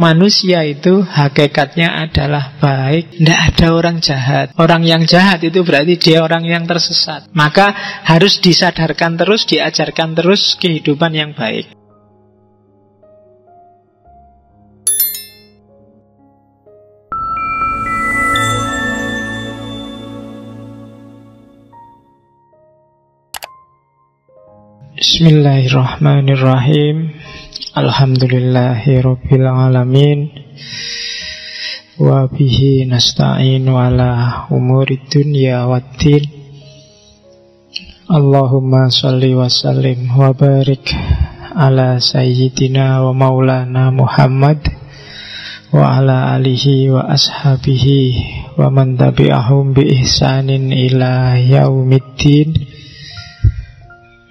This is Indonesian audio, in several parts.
manusia itu hakikatnya adalah baik. Tidak ada orang jahat. Orang yang jahat itu berarti dia orang yang tersesat. Maka harus disadarkan terus, diajarkan terus kehidupan yang baik. Bismillahirrahmanirrahim. Alhamdulillahirabbil alamin. Wa bihi nasta'in ala umurid dunya waddin. Allahumma shalli wa sallim wa barik ala sayyidina wa maulana Muhammad wa ala alihi wa ashabihi wa man tabi'ahum bi ihsanin ila yaumiddin.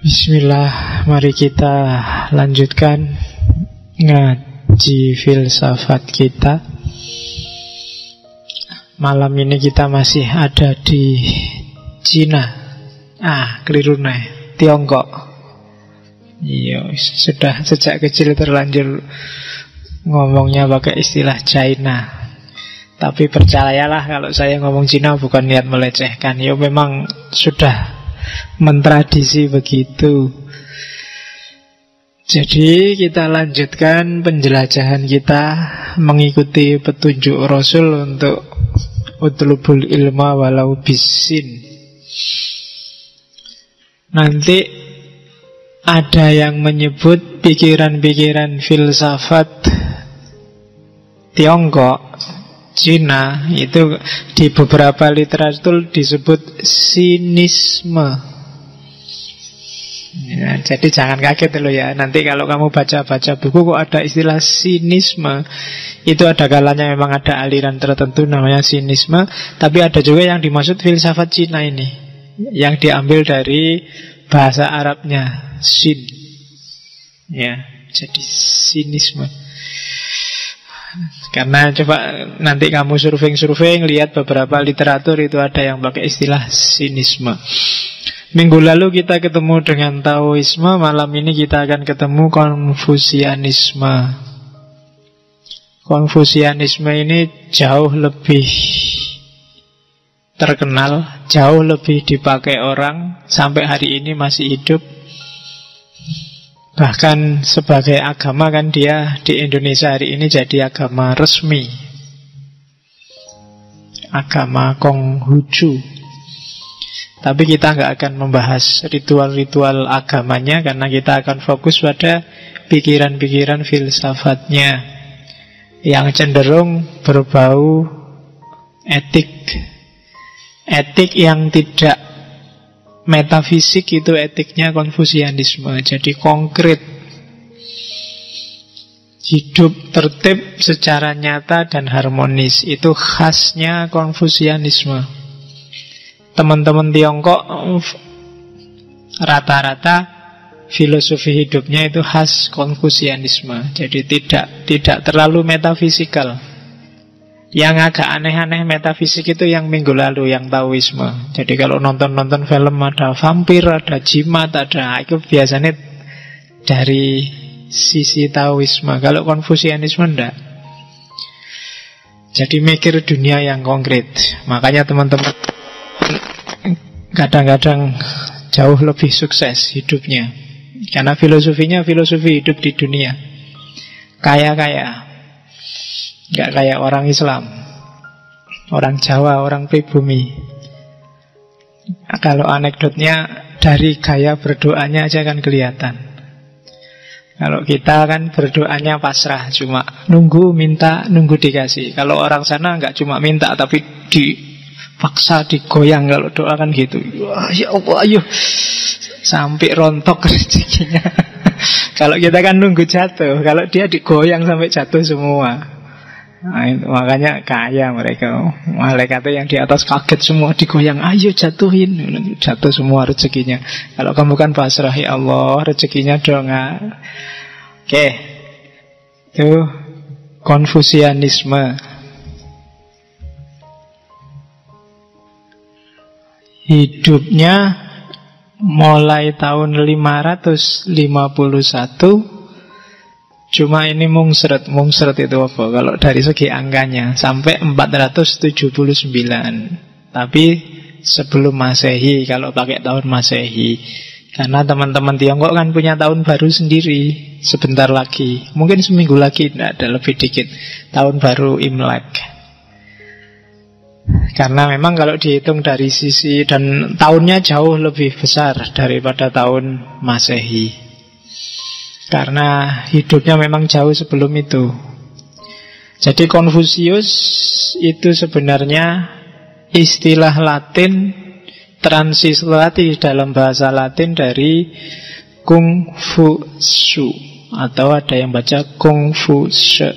Bismillah, mari kita lanjutkan ngaji filsafat kita. Malam ini kita masih ada di Cina. Keliru nih, Tiongkok. Iya, sudah sejak kecil terlanjur ngomongnya pakai istilah China. Tapi percayalah kalau saya ngomong Cina bukan niat melecehkan. Ya memang sudah mentradisi begitu. Jadi kita lanjutkan penjelajahan kita mengikuti petunjuk Rasul untuk utlubul ilma walau bisin. Nanti ada yang menyebut pikiran-pikiran filsafat Tiongkok, Cina, itu di beberapa literatur disebut sinisme. Ya, jadi jangan kaget loh ya. Nanti kalau kamu baca-baca buku kok ada istilah sinisme, itu ada kalanya memang ada aliran tertentu namanya sinisme. Tapi ada juga yang dimaksud filsafat Cina ini, yang diambil dari bahasa Arabnya sin. Ya, jadi sinisme. Karena coba nanti kamu surfing-surfing, lihat beberapa literatur itu ada yang pakai istilah sinisme. Minggu lalu kita ketemu dengan Taoisme, malam ini kita akan ketemu Konfusianisme. Konfusianisme ini jauh lebih terkenal, jauh lebih dipakai orang, sampai hari ini masih hidup. Bahkan sebagai agama kan dia di Indonesia hari ini jadi agama resmi, agama Konghucu. Tapi kita nggak akan membahas ritual-ritual agamanya, karena kita akan fokus pada pikiran-pikiran filsafatnya yang cenderung berbau etik. Etik yang tidak metafisik, itu etiknya Konfusianisme. Jadi konkret, hidup tertib secara nyata dan harmonis, itu khasnya Konfusianisme. Teman-teman Tiongkok rata-rata filosofi hidupnya itu khas Konfusianisme. Jadi tidak terlalu metafisikal. Yang agak aneh-aneh metafisik itu yang minggu lalu, yang Taoisme. Jadi kalau nonton-nonton film ada vampir, ada jimat, ada, itu biasanya dari sisi Taoisme. Kalau Konfusianisme enggak. Jadi mikir dunia yang konkret. Makanya teman-teman kadang-kadang jauh lebih sukses hidupnya, karena filosofinya filosofi hidup di dunia. Kaya-kaya, nggak kayak orang Islam, orang Jawa, orang pribumi. Kalau anekdotnya dari gaya berdoanya aja kan kelihatan. Kalau kita kan berdoanya pasrah, cuma nunggu, minta, nunggu dikasih. Kalau orang sana nggak cuma minta, tapi dipaksa, digoyang. Kalau doa kan gitu, wah, ya Allah, ayo, sampai rontok rezekinya. Kalau kita kan nunggu jatuh, kalau dia digoyang sampai jatuh semua. Nah, itu, makanya kaya mereka. Malaikatnya yang di atas kaget semua, digoyang, ayo jatuhin, jatuh semua rezekinya. Kalau kamu kan pasrah, ya Allah, rezekinya dong. Oke, itu Konfusianisme. Hidupnya mulai tahun 551 Cuma ini mungsret itu apa? Kalau dari segi angkanya sampai 479. Tapi sebelum Masehi kalau pakai tahun Masehi. Karena teman-teman Tiongkok kan punya tahun baru sendiri. Sebentar lagi, mungkin seminggu lagi, tidak ada, lebih dikit, tahun baru Imlek. Karena memang kalau dihitung dari sisi, dan tahunnya jauh lebih besar daripada tahun Masehi, karena hidupnya memang jauh sebelum itu. Jadi Konfusius itu sebenarnya istilah Latin, transliterasi dalam bahasa Latin dari Kung Fu Shu, atau ada yang baca Kung Fu She.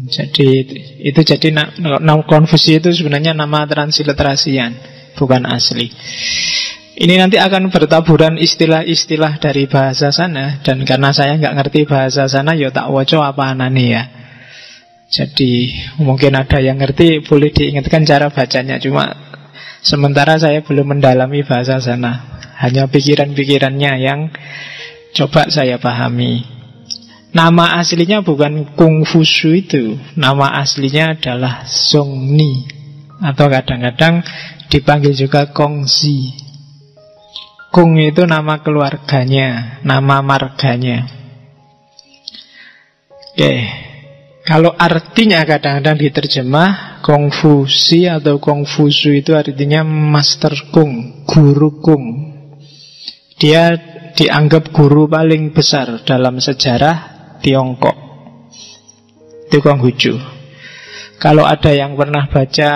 Jadi itu jadi nama Konfusius itu sebenarnya nama transliterasian, bukan asli. Ini nanti akan bertaburan istilah-istilah dari bahasa sana, dan karena saya nggak ngerti bahasa sana, ya tak woco apa anane ya. Jadi mungkin ada yang ngerti, boleh diingatkan cara bacanya. Cuma sementara saya belum mendalami bahasa sana, hanya pikiran-pikirannya yang coba saya pahami. Nama aslinya bukan Kung Fu Shu itu. Nama aslinya adalah Zhongni, atau kadang-kadang dipanggil juga Kongzi. Kung itu nama keluarganya, nama marganya. Oke. Kalau artinya kadang-kadang diterjemah Konfusi atau Konfusu itu artinya Master Kung, Guru Kung. Dia dianggap guru paling besar dalam sejarah Tiongkok. Itu Konghucu. Kalau ada yang pernah baca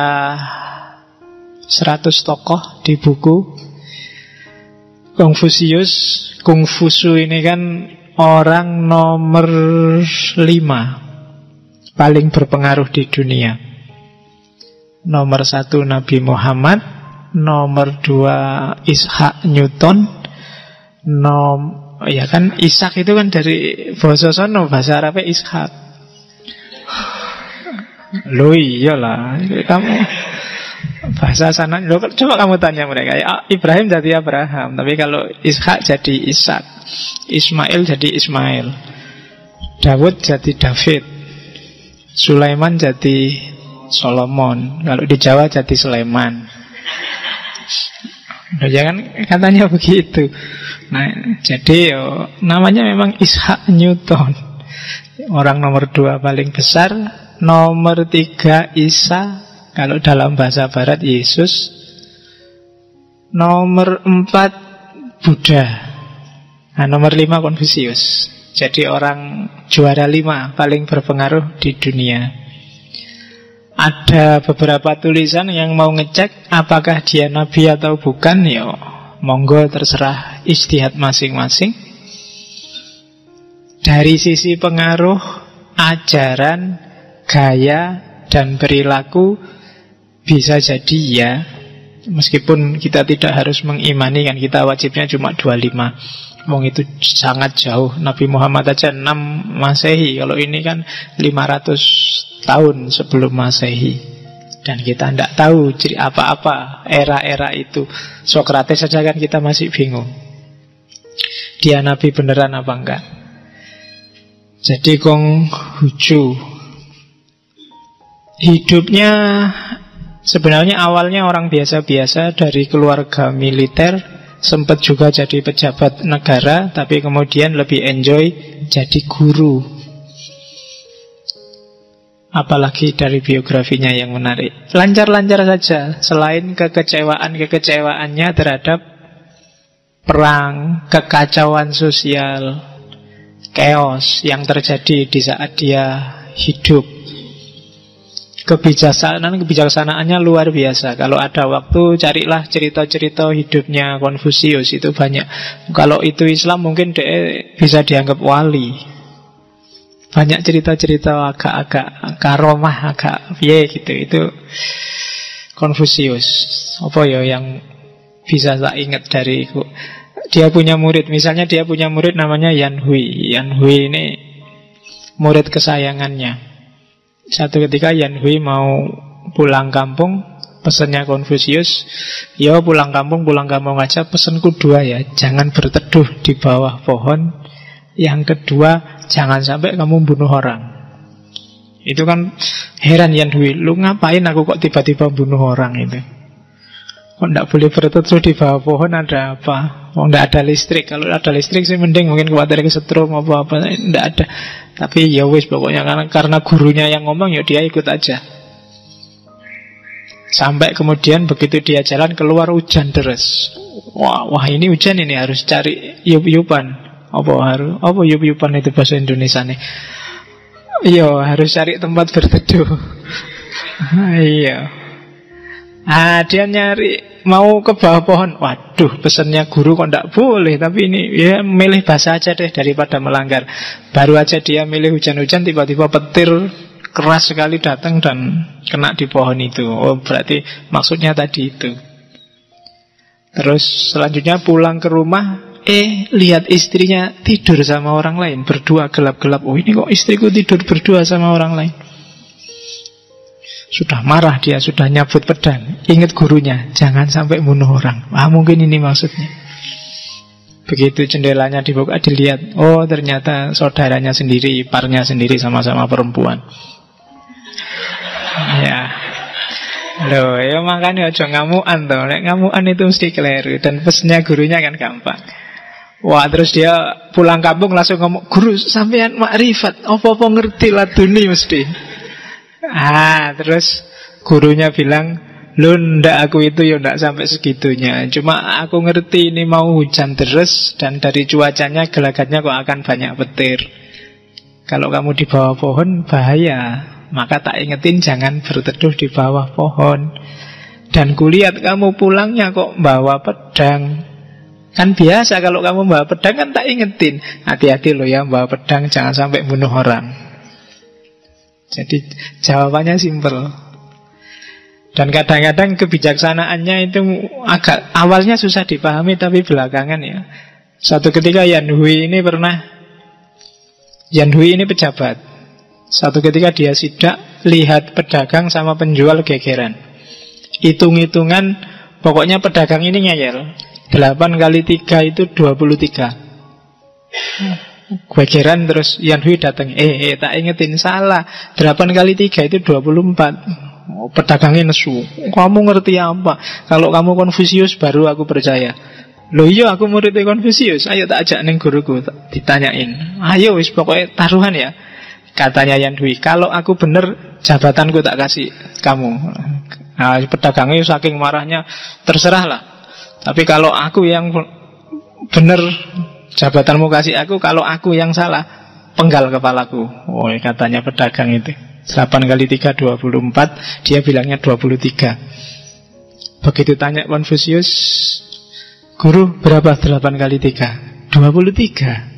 100 tokoh di buku Konfusius, Kungfusu ini kan orang nomor 5 paling berpengaruh di dunia. Nomor 1 Nabi Muhammad, nomor 2 Ishak Newton, ya kan Ishak itu kan dari bahasa sono, bahasa Arabnya Ishak. Loh iyalah, kamu bahasa sana, loh, coba kamu tanya mereka ya, Ibrahim jadi Abraham, tapi kalau Ishak jadi Ishak, Ismail jadi Ismail, Daud jadi David, Sulaiman jadi Solomon, kalau di Jawa jadi Sulaiman. Nah, jangan katanya begitu. Nah, jadi namanya memang Ishak Newton. Orang nomor 2 paling besar, nomor 3 Isa, kalau dalam bahasa barat Yesus, nomor 4 Buddha, nah, nomor 5 Konfusius. Jadi orang juara 5 paling berpengaruh di dunia. Ada beberapa tulisan yang mau ngecek apakah dia nabi atau bukan, ya monggo, terserah ijtihad masing-masing. Dari sisi pengaruh, ajaran, gaya, dan perilaku bisa jadi ya. Meskipun kita tidak harus mengimani, kan kita wajibnya cuma 25. Wong itu sangat jauh. Nabi Muhammad aja 6 Masehi. Kalau ini kan 500 tahun sebelum Masehi. Dan kita tidak tahu apa-apa era-era itu. Sokrates saja kan kita masih bingung, dia nabi beneran apa enggak. Jadi Konghucu hidupnya sebenarnya awalnya orang biasa-biasa dari keluarga militer. Sempat juga jadi pejabat negara, tapi kemudian lebih enjoy jadi guru. Apalagi dari biografinya yang menarik, lancar-lancar saja. Selain kekecewaannya terhadap perang, kekacauan sosial, chaos yang terjadi di saat dia hidup, kebijaksanaannya luar biasa. Kalau ada waktu, carilah cerita-cerita hidupnya Konfusius, itu banyak. Kalau itu Islam mungkin dia bisa dianggap wali. Banyak cerita-cerita agak-agak karomah, agak gitu. Itu Konfusius. Apa ya yang bisa tak ingat dari dia punya murid. Misalnya dia punya murid namanya Yan Hui. Yan Hui ini murid kesayangannya. Satu ketika Yan Hui mau pulang kampung, pesannya Konfusius, ya pulang kampung aja, pesanku 2 ya, jangan berteduh di bawah pohon, Yang kedua, jangan sampai kamu bunuh orang. Itu kan heran Yan Hui, lu ngapain aku kok tiba-tiba bunuh orang itu? Kok tidak boleh berteduh di bawah pohon, ada apa? Oh, tidak ada listrik. Kalau ada listrik sih mending, mungkin khawatir kesetrum apa-apa. Tidak ada. Tapi ya wis, pokoknya karena gurunya yang ngomong, ya dia ikut aja. Sampai kemudian begitu dia jalan keluar hujan deras. Wah ini hujan, ini harus cari yup-yupan. Apa yup-yupan itu bahasa Indonesia nih? Iya, harus cari tempat berteduh. Iya. Dia nyari mau ke bawah pohon. Waduh, pesannya guru kok tidak boleh. Tapi ini ya milih bahasa aja deh daripada melanggar. Baru aja dia milih hujan-hujan, tiba-tiba petir keras sekali datang dan kena di pohon itu. Oh, berarti maksudnya tadi itu. Terus selanjutnya pulang ke rumah, lihat istrinya tidur sama orang lain, berdua gelap-gelap. Oh, ini kok istriku tidur berdua sama orang lain. Sudah marah dia, sudah nyabut pedang. Ingat gurunya, jangan sampai bunuh orang. Mungkin ini maksudnya. Begitu jendelanya dibuka, dilihat, oh ternyata saudaranya sendiri, iparnya sendiri, sama-sama perempuan. Ya, loh, ya makanya aja ngamuan tuh. Ngamuan itu mesti keliru. Dan pesennya gurunya kan gampang. Wah, terus dia pulang kampung langsung ngomong, guru sampean makrifat, apa-apa ngerti laduni mesti. Terus gurunya bilang, lu ndak, aku itu ya ndak sampai segitunya. Cuma aku ngerti ini mau hujan deras, dan dari cuacanya gelagatnya kok akan banyak petir. Kalau kamu di bawah pohon bahaya. Maka tak ingetin jangan berteduh di bawah pohon. Dan kulihat kamu pulangnya kok bawa pedang. Kan biasa kalau kamu bawa pedang kan tak ingetin, hati-hati loh ya bawa pedang, jangan sampai bunuh orang. Jadi jawabannya simpel. Dan kadang-kadang kebijaksanaannya itu agak awalnya susah dipahami, tapi belakangan ya. Suatu ketika Yan Hui ini pejabat. Suatu ketika dia sidak, lihat pedagang sama penjual gegeran. Hitung-hitungan, pokoknya pedagang ini ngeyel. 8 kali 3 itu 23. Gegeran, terus Yan Hui datang. Tak ingetin, salah. 8 kali 3 itu 24. Pedagangnya nesu. Kamu ngerti apa? Kalau kamu Konfusius baru aku percaya. Loh iya, aku muridnya Konfusius. Ayo tak ajak neng guruku, ditanyain. Ayo wis pokoknya taruhan ya. Katanya Yan Hui, kalau aku bener jabatanku tak kasih kamu. Pedagangnya saking marahnya, terserahlah. Tapi kalau aku yang bener jabatanmu kasih aku, kalau aku yang salah, penggal kepalaku. Oh, katanya pedagang itu. 8 kali 3 24. Dia bilangnya 23. Begitu tanya Konfusius, guru berapa 8 kali 3? 23.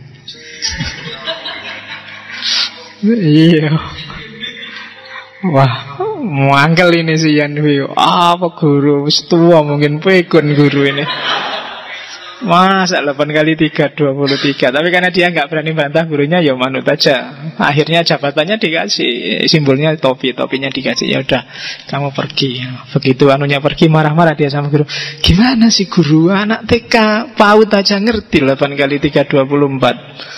Iya. Wah, mangkel ini si Yan Hui. Apa guru? Tua mungkin pekun guru ini. Masa 8 kali 3 23. Tapi karena dia nggak berani bantah gurunya, ya manut aja. Akhirnya jabatannya dikasih, simbolnya topi, topinya dikasih. Ya udah, kamu pergi. Begitu anunya pergi, marah-marah dia sama guru. Gimana sih guru? Anak TK PAUD aja ngerti 8 kali 3 24.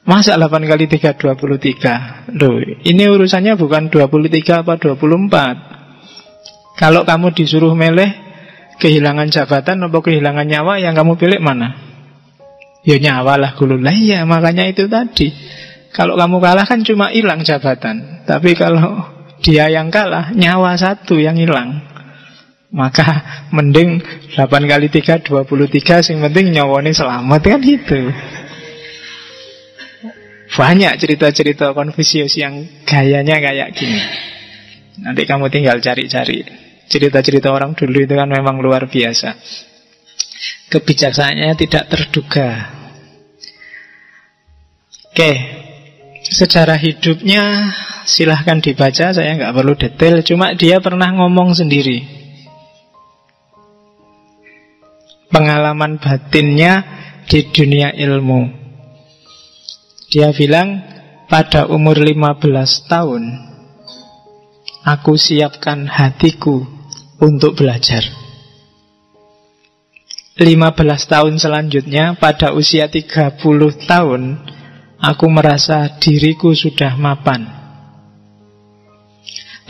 Masa 8 kali 3 23. Loh, ini urusannya bukan 23 apa 24. Kalau kamu disuruh milih kehilangan jabatan atau kehilangan nyawa, yang kamu pilih mana? Ya nyawa lah guru. Lah iya, makanya itu tadi. Kalau kamu kalah kan cuma hilang jabatan. Tapi kalau dia yang kalah, nyawa satu yang hilang. Maka mending 8 kali 3 23, sing penting nyawanya selamat, kan gitu. Banyak cerita-cerita Konfusius yang gayanya kayak gini. Nanti kamu tinggal cari-cari. Cerita-cerita orang dulu itu kan memang luar biasa. Kebijaksanaannya tidak terduga. Oke, sejarah hidupnya silahkan dibaca, saya nggak perlu detail. Cuma dia pernah ngomong sendiri. Pengalaman batinnya di dunia ilmu. Dia bilang, pada umur 15 tahun aku siapkan hatiku untuk belajar. 15 tahun selanjutnya, pada usia 30 tahun aku merasa diriku sudah mapan.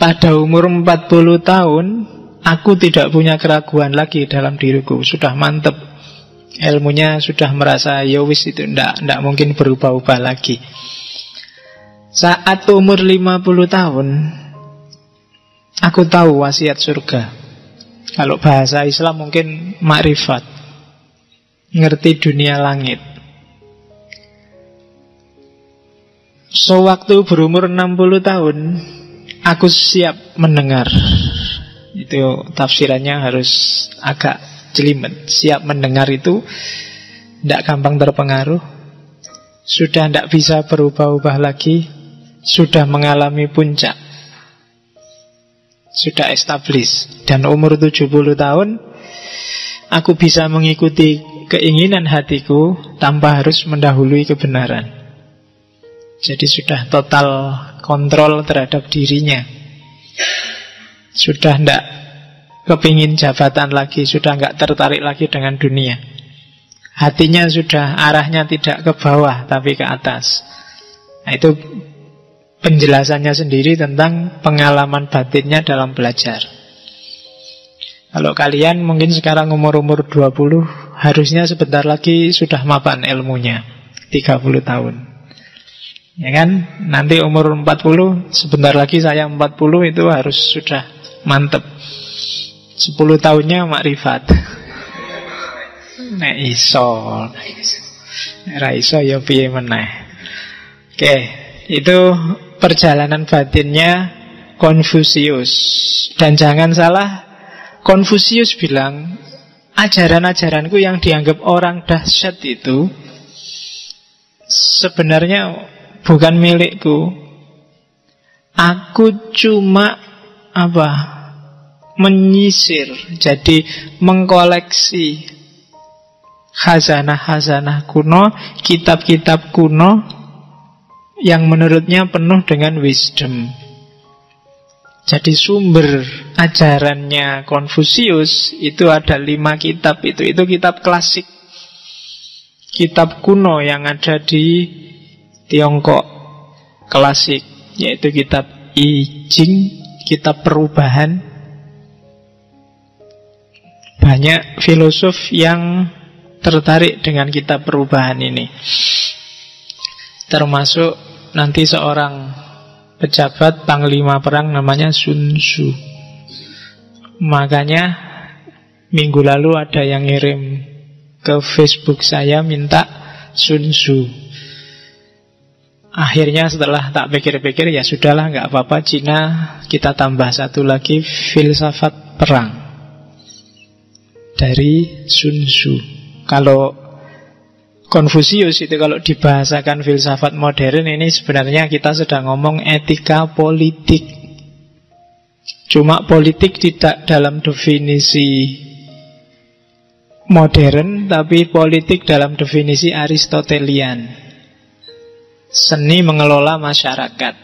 Pada umur 40 tahun, aku tidak punya keraguan lagi dalam diriku. Sudah mantep. Ilmunya sudah merasa, ya wis itu ndak mungkin berubah-ubah lagi. Saat umur 50 tahun, aku tahu wasiat surga. Kalau bahasa Islam mungkin makrifat. Ngerti dunia langit. Sewaktu berumur 60 tahun, aku siap mendengar. Itu tafsirannya harus agak jelimet. Siap mendengar itu tidak gampang terpengaruh. Sudah tidak bisa berubah-ubah lagi. Sudah mengalami puncak. Sudah established. Dan umur 70 tahun, aku bisa mengikuti keinginan hatiku tanpa harus mendahului kebenaran. Jadi sudah total kontrol terhadap dirinya. Sudah tidak kepingin jabatan lagi, sudah nggak tertarik lagi dengan dunia. Hatinya sudah arahnya tidak ke bawah tapi ke atas. Nah, itu penjelasannya sendiri tentang pengalaman batinnya dalam belajar. Kalau kalian mungkin sekarang umur-umur 20, harusnya sebentar lagi sudah mapan ilmunya, 30 tahun. Ya kan? Nanti umur 40, sebentar lagi saya 40, itu harus sudah mantep. 10 tahunnya makrifat. Nek iso. Ra iso ya piye meneh. Oke, itu perjalanan batinnya Konfusius. Dan jangan salah, Konfusius bilang, ajaran-ajaranku yang dianggap orang dahsyat itu sebenarnya bukan milikku. Aku cuma menyisir, jadi mengkoleksi khazanah-khazanah kuno, kitab-kitab kuno yang menurutnya penuh dengan wisdom. Jadi sumber ajarannya Konfusius itu ada 5 kitab itu kitab klasik, kitab kuno yang ada di Tiongkok klasik, yaitu kitab I Ching, kitab perubahan. Banyak filosof yang tertarik dengan kitab perubahan ini, termasuk nanti seorang pejabat panglima perang namanya Sun Tzu. Makanya minggu lalu ada yang ngirim ke Facebook saya minta Sun Tzu. Akhirnya setelah tak pikir-pikir, ya sudahlah, nggak apa-apa, Cina kita tambah satu lagi, filsafat perang dari Sun Tzu. Kalau Konfusius itu kalau dibahasakan filsafat modern, ini sebenarnya kita sedang ngomong etika politik. Cuma politik tidak dalam definisi modern, tapi politik dalam definisi Aristotelian. Seni mengelola masyarakat.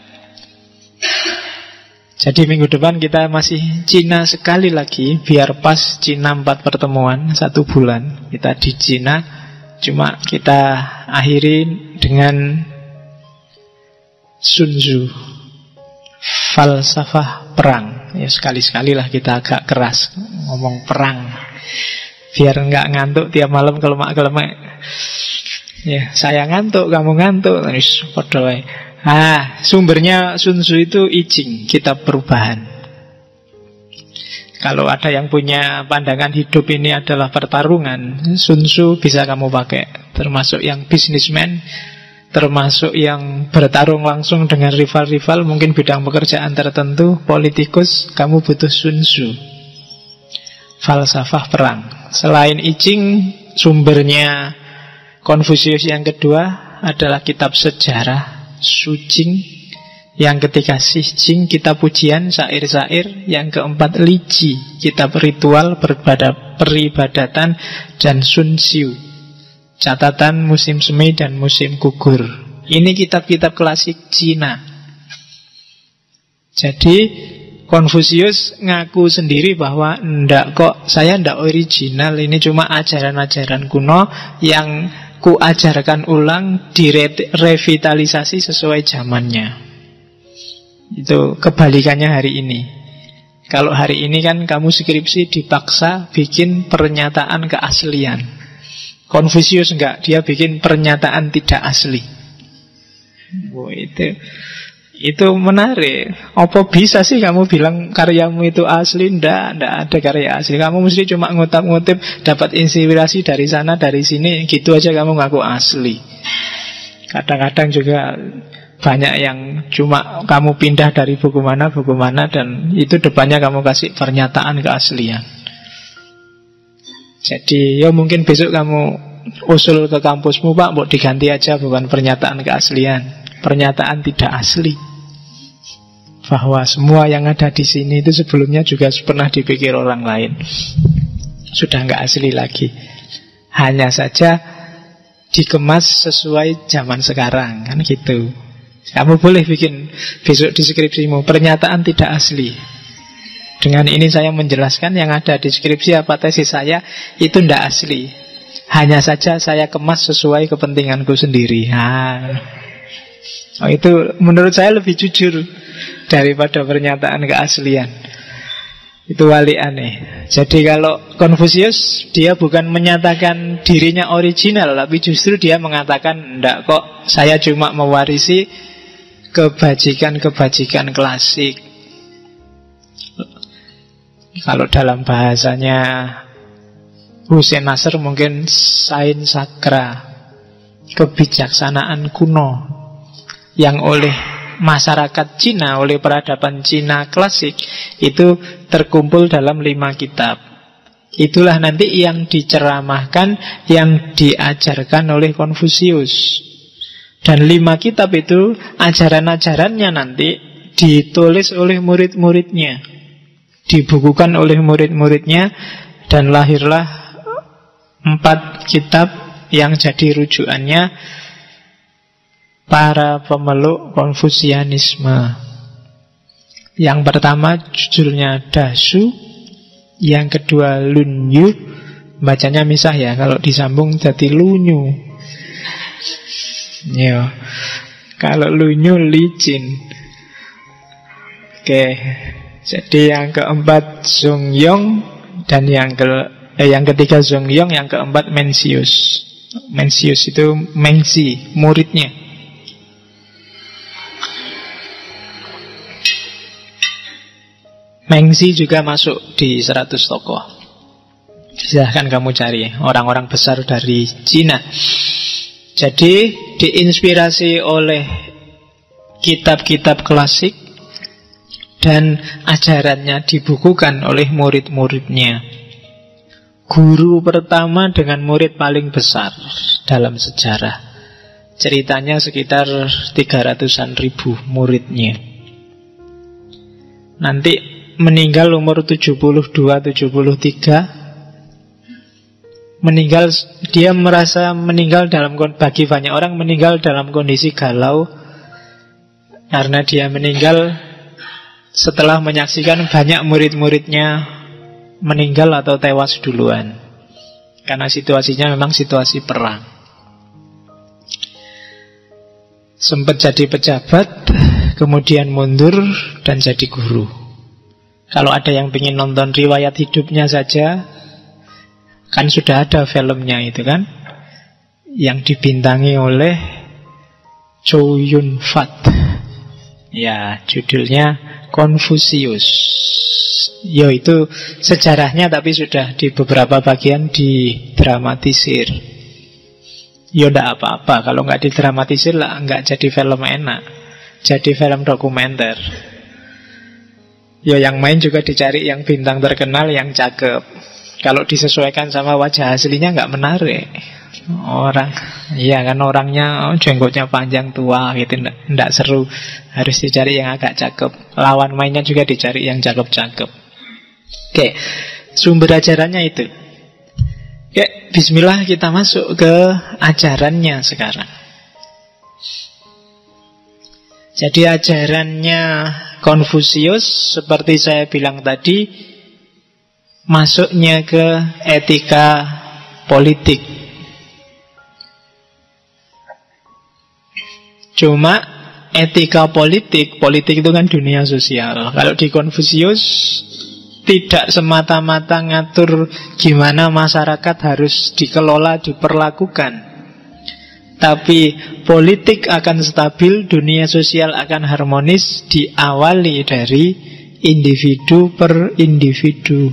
Jadi minggu depan kita masih Cina sekali lagi, biar pas Cina 4 pertemuan, 1 bulan kita di Cina. Cuma kita akhiri dengan Sun Tzu, falsafah perang. Ya sekali-sekali lah kita agak keras ngomong perang, biar nggak ngantuk tiap malam kelemak-kelemek. Ya, saya ngantuk, kamu ngantuk. Sumbernya Sun Tzu itu I Ching, kitab perubahan. Kalau ada yang punya pandangan hidup ini adalah pertarungan, Sun Tzu bisa kamu pakai. Termasuk yang bisnismen, termasuk yang bertarung langsung dengan rival-rival, mungkin bidang pekerjaan tertentu, politikus, kamu butuh Sun Tzu, falsafah perang. Selain I Ching, sumbernya Konfusius yang kedua adalah kitab sejarah Su Jing. Yang ketiga Xi Jing, kitab pujian, syair-syair. Yang keempat Li Ji, kitab ritual, peribadatan. Dan Sun Xiu, catatan musim semi dan musim gugur. Ini kitab-kitab klasik Cina. Jadi Konfusius ngaku sendiri bahwa saya ndak original, ini cuma ajaran-ajaran kuno yang ku ajarkan ulang, direvitalisasi sesuai zamannya. Itu kebalikannya hari ini. Kalau hari ini kan kamu skripsi dipaksa bikin pernyataan keaslian. Konfusius enggak, dia bikin pernyataan tidak asli. Oh, itu menarik. Apa bisa sih kamu bilang karyamu itu asli? Ndak ada karya asli. Kamu mesti cuma ngutip-ngutip, dapat inspirasi dari sana, dari sini, gitu aja kamu ngaku asli. Kadang-kadang juga banyak yang cuma kamu pindah dari buku mana, dan itu depannya kamu kasih pernyataan keaslian. Jadi ya mungkin besok kamu usul ke kampusmu, Pak, mau diganti aja, bukan pernyataan keaslian, pernyataan tidak asli. Bahwa semua yang ada di sini itu sebelumnya juga pernah dipikir orang lain. Sudah nggak asli lagi. Hanya saja dikemas sesuai zaman sekarang, kan gitu. Kamu boleh bikin besok di skripsimu pernyataan tidak asli. Dengan ini saya menjelaskan yang ada di skripsi apa tesis saya itu tidak asli. Hanya saja saya kemas sesuai kepentinganku sendiri. Itu menurut saya lebih jujur daripada pernyataan keaslian. Itu wali aneh. Jadi kalau Konfusius, dia bukan menyatakan dirinya original, tapi justru dia mengatakan, enggak kok, saya cuma mewarisi kebajikan-kebajikan klasik. Kalau dalam bahasanya Hussein Nasr mungkin sains sakra, kebijaksanaan kuno yang oleh masyarakat Cina, oleh peradaban Cina klasik itu terkumpul dalam 5 kitab. Itulah nanti yang diceramahkan, yang diajarkan oleh Konfusius. Dan 5 kitab itu ajaran-ajarannya nanti ditulis oleh murid-muridnya, dibukukan oleh murid-muridnya, dan lahirlah 4 kitab yang jadi rujukannya para pemeluk Konfusianisme. Yang pertama judulnya Dasu, yang kedua Lunyu, bacanya misah ya, kalau disambung jadi Lunyu. Ya, kalau Lunyu licin. Oke, jadi yang keempat Zongyong, dan yang ketiga Zongyong, yang keempat Mencius. Mencius itu Mengzi, muridnya. Mengzi juga masuk di 100 tokoh. Silahkan kamu cari orang-orang besar dari Cina. Jadi diinspirasi oleh kitab-kitab klasik dan ajarannya dibukukan oleh murid-muridnya. Guru pertama dengan murid paling besar dalam sejarah. Ceritanya sekitar 300-an ribu muridnya. Nanti meninggal umur 72-73. Meninggal, dia merasa meninggal bagi banyak orang meninggal dalam kondisi galau, karena dia meninggal setelah menyaksikan banyak murid-muridnya meninggal atau tewas duluan, karena situasinya memang situasi perang. Sempat jadi pejabat, kemudian mundur dan jadi guru. Kalau ada yang ingin nonton riwayat hidupnya saja, kan sudah ada filmnya itu kan, yang dibintangi oleh Chow Yun Fat. Ya, judulnya Konfusius. Yo, itu sejarahnya, tapi sudah di beberapa bagian didramatisir. Yo, ndak apa-apa, kalau nggak didramatisir lah, nggak jadi film enak, jadi film dokumenter. Yo, yang main juga dicari yang bintang terkenal, yang cakep. Kalau disesuaikan sama wajah aslinya nggak menarik. Iya kan, orangnya jenggotnya panjang tua gitu, nggak seru. Harus dicari yang agak cakep. Lawan mainnya juga dicari yang cakep-cakep. Oke, sumber ajarannya itu. Oke, bismillah, kita masuk ke ajarannya sekarang. Jadi ajarannya Konfusius, seperti saya bilang tadi, masuknya ke etika politik. Cuma etika politik, politik itu kan dunia sosial. Kalau di Konfusius tidak semata-mata ngatur gimana masyarakat harus dikelola, diperlakukan, tapi politik akan stabil, dunia sosial akan harmonis, diawali dari individu per individu.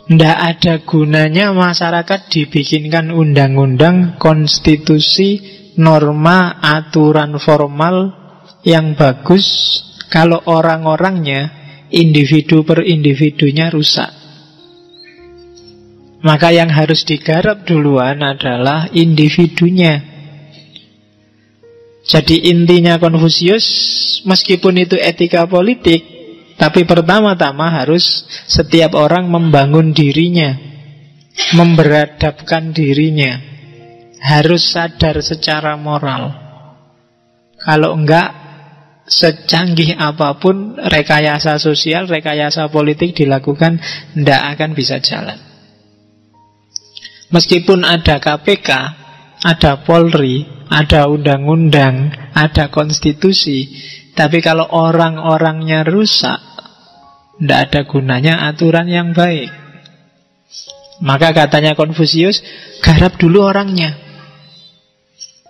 Tidak ada gunanya masyarakat dibikinkan undang-undang, konstitusi, norma, aturan formal yang bagus kalau orang-orangnya, individu per individunya rusak. Maka yang harus digarap duluan adalah individunya. Jadi intinya Konfusius, meskipun itu etika politik, tapi pertama-tama harus setiap orang membangun dirinya, memberadabkan dirinya, harus sadar secara moral. Kalau enggak, secanggih apapun rekayasa sosial, rekayasa politik dilakukan, tidak akan bisa jalan. Meskipun ada KPK, ada Polri, ada undang-undang, ada konstitusi, tapi kalau orang-orangnya rusak, tidak ada gunanya aturan yang baik. Maka katanya Konfusius, garap dulu orangnya.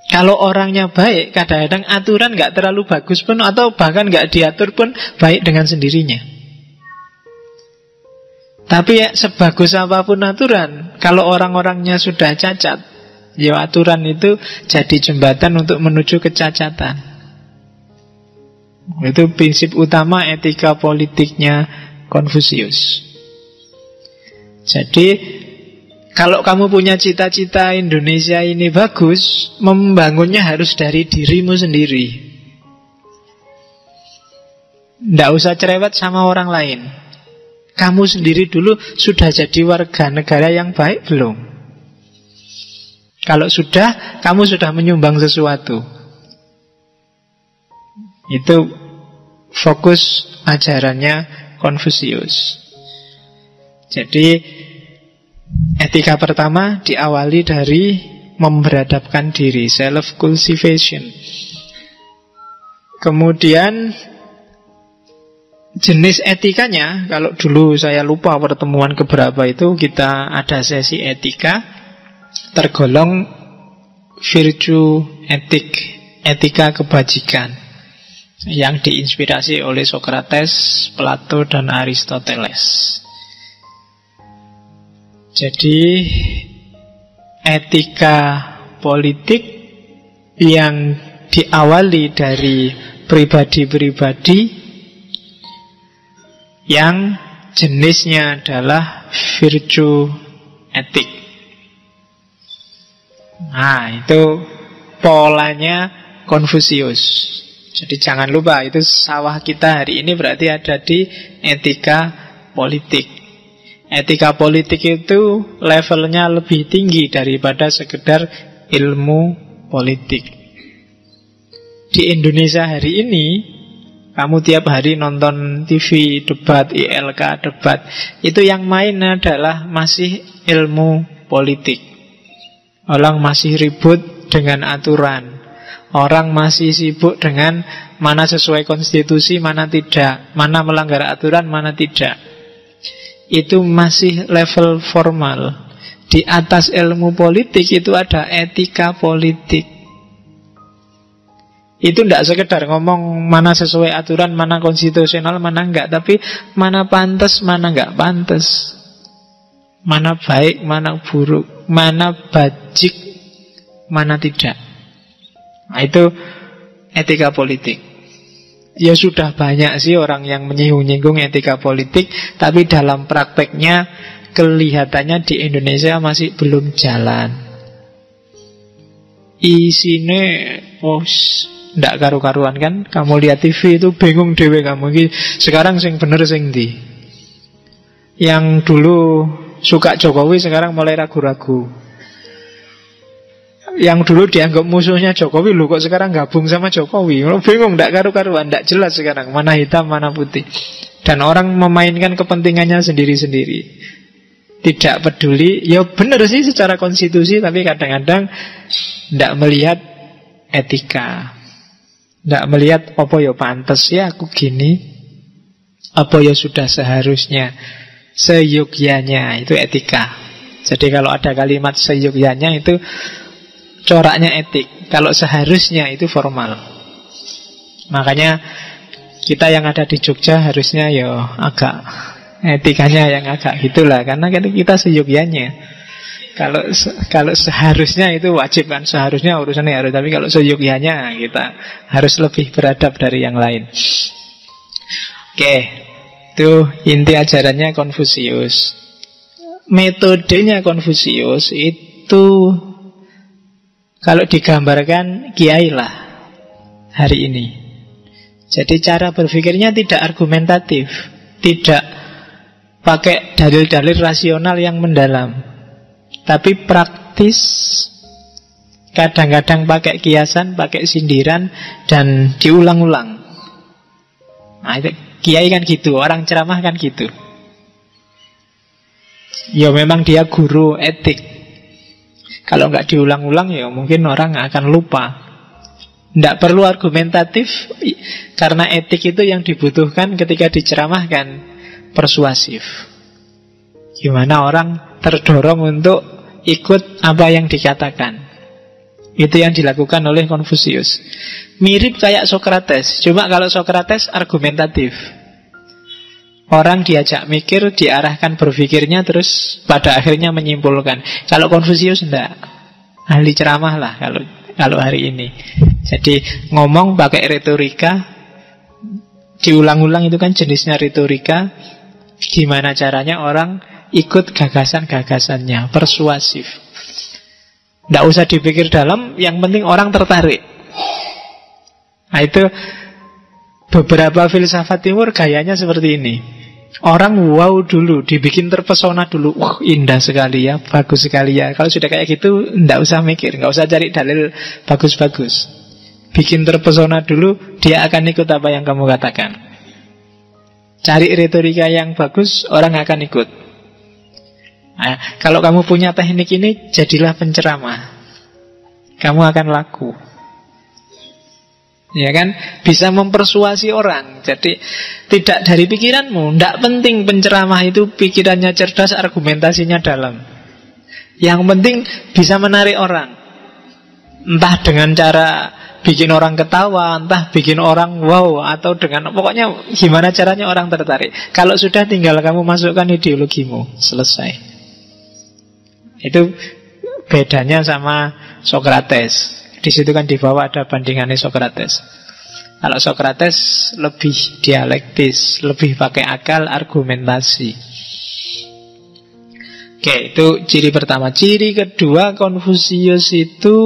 Kalau orangnya baik, kadang-kadang aturan nggak terlalu bagus pun, atau bahkan nggak diatur pun, baik dengan sendirinya. Tapi ya, sebagus apapun aturan, kalau orang-orangnya sudah cacat, ya aturan itu jadi jembatan untuk menuju kecacatan. Itu prinsip utama etika politiknya Konfusius. Jadi kalau kamu punya cita-cita Indonesia ini bagus, membangunnya harus dari dirimu sendiri. Tidak usah cerewet sama orang lain. Kamu sendiri dulu sudah jadi warga negara yang baik belum? Kalau sudah, kamu sudah menyumbang sesuatu. Itu fokus ajarannya Konfusius. Jadi etika pertama diawali dari memberadabkan diri, self-cultivation. Kemudian jenis etikanya, kalau dulu saya lupa pertemuan keberapa itu, kita ada sesi etika, tergolong virtue etik, etika kebajikan, yang diinspirasi oleh Socrates, Plato, dan Aristoteles. Jadi etika politik yang diawali dari pribadi-pribadi yang jenisnya adalah virtue etik. Nah, itu polanya Konfusius. Jadi jangan lupa, itu sawah kita hari ini berarti ada di etika politik. Etika politik itu levelnya lebih tinggi daripada sekedar ilmu politik. Di Indonesia hari ini, kamu tiap hari nonton TV, debat, ILK, debat, itu yang main adalah masih ilmu politik. Orang masih ribut dengan aturan. Orang masih sibuk dengan mana sesuai konstitusi, mana tidak, mana melanggar aturan, mana tidak. Itu masih level formal. Di atas ilmu politik itu ada etika politik. Itu tidak sekedar ngomong mana sesuai aturan, mana konstitusional, mana enggak, tapi mana pantas, mana enggak pantas, mana baik, mana buruk, mana bajik, mana tidak. Nah, itu etika politik. Ya sudah banyak sih orang yang menyinggung-nyinggung etika politik, tapi dalam prakteknya kelihatannya di Indonesia masih belum jalan. Isine ndak karu-karuan kan. Kamu lihat TV itu bingung dewe kamu. Sekarang sing bener sing ndi? Yang dulu suka Jokowi sekarang mulai ragu-ragu. Yang dulu dianggap musuhnya Jokowi, loh kok sekarang gabung sama Jokowi. Bingung, ndak karu-karuan, ndak jelas sekarang mana hitam mana putih. Dan orang memainkan kepentingannya sendiri-sendiri, tidak peduli. Ya benar sih secara konstitusi, tapi kadang-kadang ndak melihat etika. Tidak melihat apa ya pantas ya aku gini, apa ya sudah seharusnya, seyogyanya, itu etika. Jadi kalau ada kalimat seyogyanya itu coraknya etik. Kalau seharusnya itu formal. Makanya kita yang ada di Jogja harusnya ya agak etikanya yang agak gitulah, karena kita seyogyanya. Kalau seharusnya itu wajib kan, seharusnya urusannya harus, tapi kalau seyogyanya kita harus lebih beradab dari yang lain. Oke, itu inti ajarannya Konfusius. Metodenya Konfusius itu kalau digambarkan kiai lah hari ini. Jadi cara berpikirnya tidak argumentatif, tidak pakai dalil-dalil rasional yang mendalam, tapi praktis, kadang-kadang pakai kiasan, pakai sindiran, dan diulang-ulang. Nah, itu kiai kan gitu, orang ceramah kan gitu. Ya memang dia guru etik. Kalau nggak diulang-ulang ya mungkin orang akan lupa. Tidak perlu argumentatif, karena etik itu yang dibutuhkan ketika diceramahkan, persuasif. Gimana orang terdorong untuk ikut apa yang dikatakan. Itu yang dilakukan oleh Konfusius. Mirip kayak Sokrates, cuma kalau Sokrates argumentatif. Orang diajak mikir, diarahkan berpikirnya, terus pada akhirnya menyimpulkan. Kalau Konfusius enggak, ahli ceramah lah kalau hari ini. Jadi ngomong pakai retorika, diulang-ulang, itu kan jenisnya retorika. Gimana caranya orang ikut gagasan-gagasannya, persuasif. Tidak usah dipikir dalam, yang penting orang tertarik. Nah itu beberapa filsafat timur gayanya seperti ini. Orang wow dulu, dibikin terpesona dulu. Wah indah sekali ya, bagus sekali ya. Kalau sudah kayak gitu, tidak usah mikir, nggak usah cari dalil bagus-bagus. Bikin terpesona dulu, dia akan ikut apa yang kamu katakan. Cari retorika yang bagus, orang akan ikut. Nah, kalau kamu punya teknik ini, jadilah penceramah. Kamu akan laku. Ya kan? Bisa mempersuasi orang. Jadi tidak dari pikiranmu. Tidak penting penceramah itu pikirannya cerdas, argumentasinya dalam. Yang penting bisa menarik orang. Entah dengan cara bikin orang ketawa, entah bikin orang wow, atau dengan pokoknya gimana caranya orang tertarik. Kalau sudah, tinggal kamu masukkan ideologimu, selesai. Itu bedanya sama Sokrates. Di situ kan di bawah ada bandingannya Sokrates. Kalau Sokrates lebih dialektis, lebih pakai akal, argumentasi. Oke, itu ciri pertama. Ciri kedua, Konfusius itu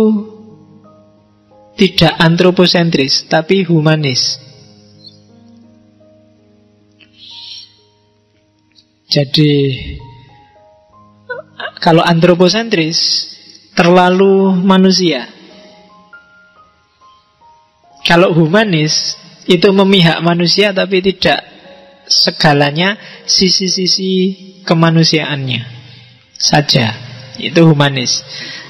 tidak antroposentris, tapi humanis. Jadi kalau antroposentris terlalu manusia. Kalau humanis itu memihak manusia, tapi tidak segalanya, sisi-sisi kemanusiaannya saja. Itu humanis.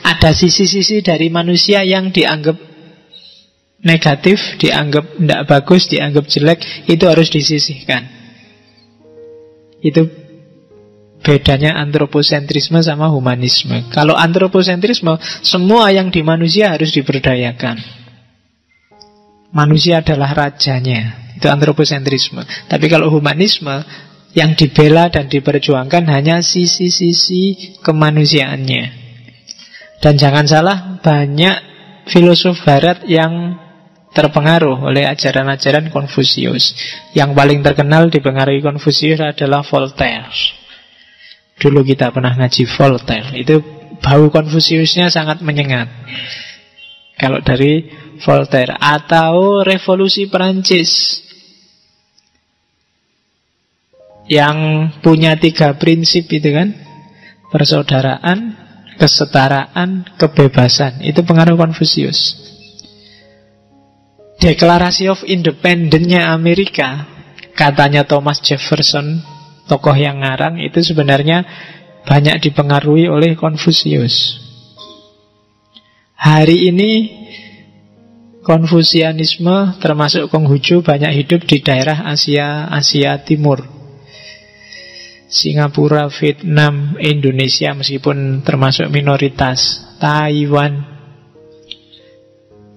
Ada sisi-sisi dari manusia yang dianggap negatif, dianggap tidak bagus, dianggap jelek, itu harus disisihkan. Itu bedanya antroposentrisme sama humanisme. Kalau antroposentrisme, semua yang di manusia harus diberdayakan. Manusia adalah rajanya. Itu antroposentrisme. Tapi kalau humanisme, yang dibela dan diperjuangkan hanya sisi-sisi kemanusiaannya. Dan jangan salah, banyak filosof barat yang terpengaruh oleh ajaran-ajaran Konfusius. Yang paling terkenal dipengaruhi Konfusius adalah Voltaire. Dulu kita pernah ngaji Voltaire. Itu bau Konfusiusnya sangat menyengat. Kalau dari Voltaire. Atau revolusi Perancis, yang punya 3 prinsip itu kan, persaudaraan, kesetaraan, kebebasan. Itu pengaruh Konfusius. Deklarasi of Independence-nya Amerika, katanya Thomas Jefferson, tokoh yang ngarang, itu sebenarnya banyak dipengaruhi oleh Konfusius. Hari ini Konfusianisme termasuk Konghucu banyak hidup di daerah Asia Timur, Singapura, Vietnam, Indonesia meskipun termasuk minoritas, Taiwan,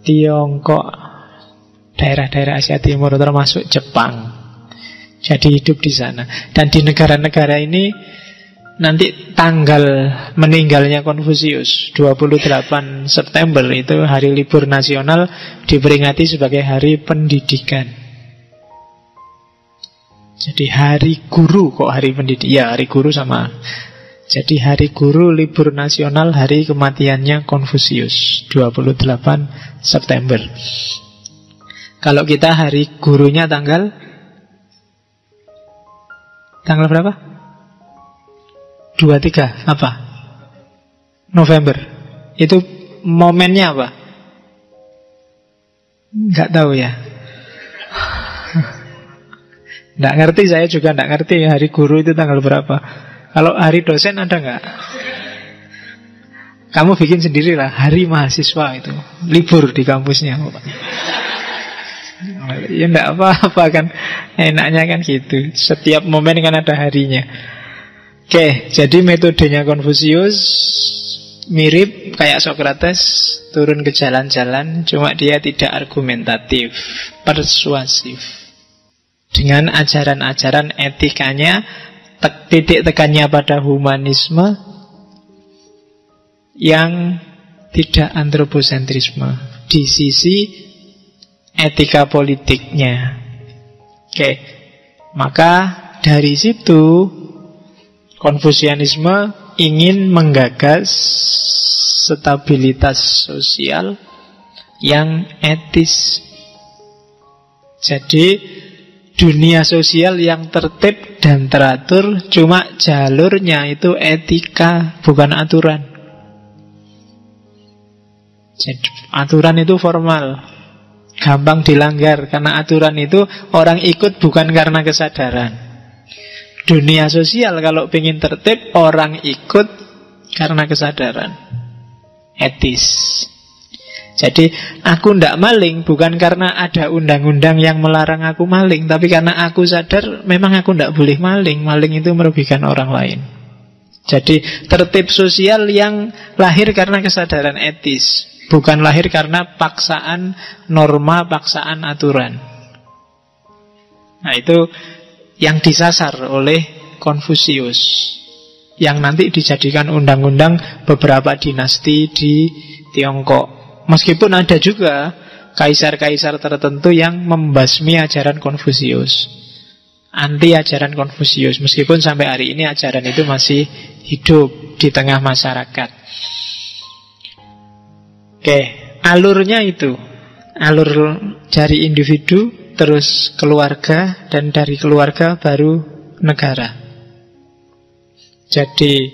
Tiongkok, daerah-daerah Asia Timur termasuk Jepang. Jadi hidup di sana. Dan di negara-negara ini nanti tanggal meninggalnya Konfusius 28 September itu hari libur nasional, diperingati sebagai hari pendidikan. Jadi hari guru, kok hari pendidik? Ya, hari guru sama. Jadi hari guru, libur nasional, hari kematiannya Konfusius 28 September. Kalau kita hari gurunya tanggal berapa? 23 apa? November. Itu momennya apa? Nggak tahu ya. Nggak ngerti, saya juga nggak ngerti hari guru itu tanggal berapa. Kalau hari dosen ada nggak? Kamu bikin sendirilah, hari mahasiswa itu libur di kampusnya. Ya nggak apa-apa kan, enaknya kan gitu. Setiap momen kan ada harinya. Oke, jadi metodenya Konfusius mirip kayak Socrates, turun ke jalan-jalan, cuma dia tidak argumentatif, persuasif. Dengan ajaran-ajaran etikanya, titik tekannya pada humanisme yang tidak antroposentrisme di sisi etika politiknya. Oke, maka dari situ Konfusianisme ingin menggagas stabilitas sosial yang etis. Jadi dunia sosial yang tertib dan teratur, cuma jalurnya itu etika, bukan aturan. Jadi, aturan itu formal, gampang dilanggar. Karena aturan itu orang ikut bukan karena kesadaran. Dunia sosial kalau ingin tertib, orang ikut karena kesadaran etis. Jadi aku ndak maling bukan karena ada undang-undang yang melarang aku maling, tapi karena aku sadar memang aku ndak boleh maling. Maling itu merugikan orang lain. Jadi tertib sosial yang lahir karena kesadaran etis, bukan lahir karena paksaan norma, paksaan aturan. Nah itu yang disasar oleh Konfusius, yang nanti dijadikan undang-undang beberapa dinasti di Tiongkok. Meskipun ada juga kaisar-kaisar tertentu yang membasmi ajaran Konfusius, anti ajaran Konfusius, meskipun sampai hari ini ajaran itu masih hidup di tengah masyarakat. Oke, alurnya itu alur dari individu, terus keluarga, dan dari keluarga baru negara. Jadi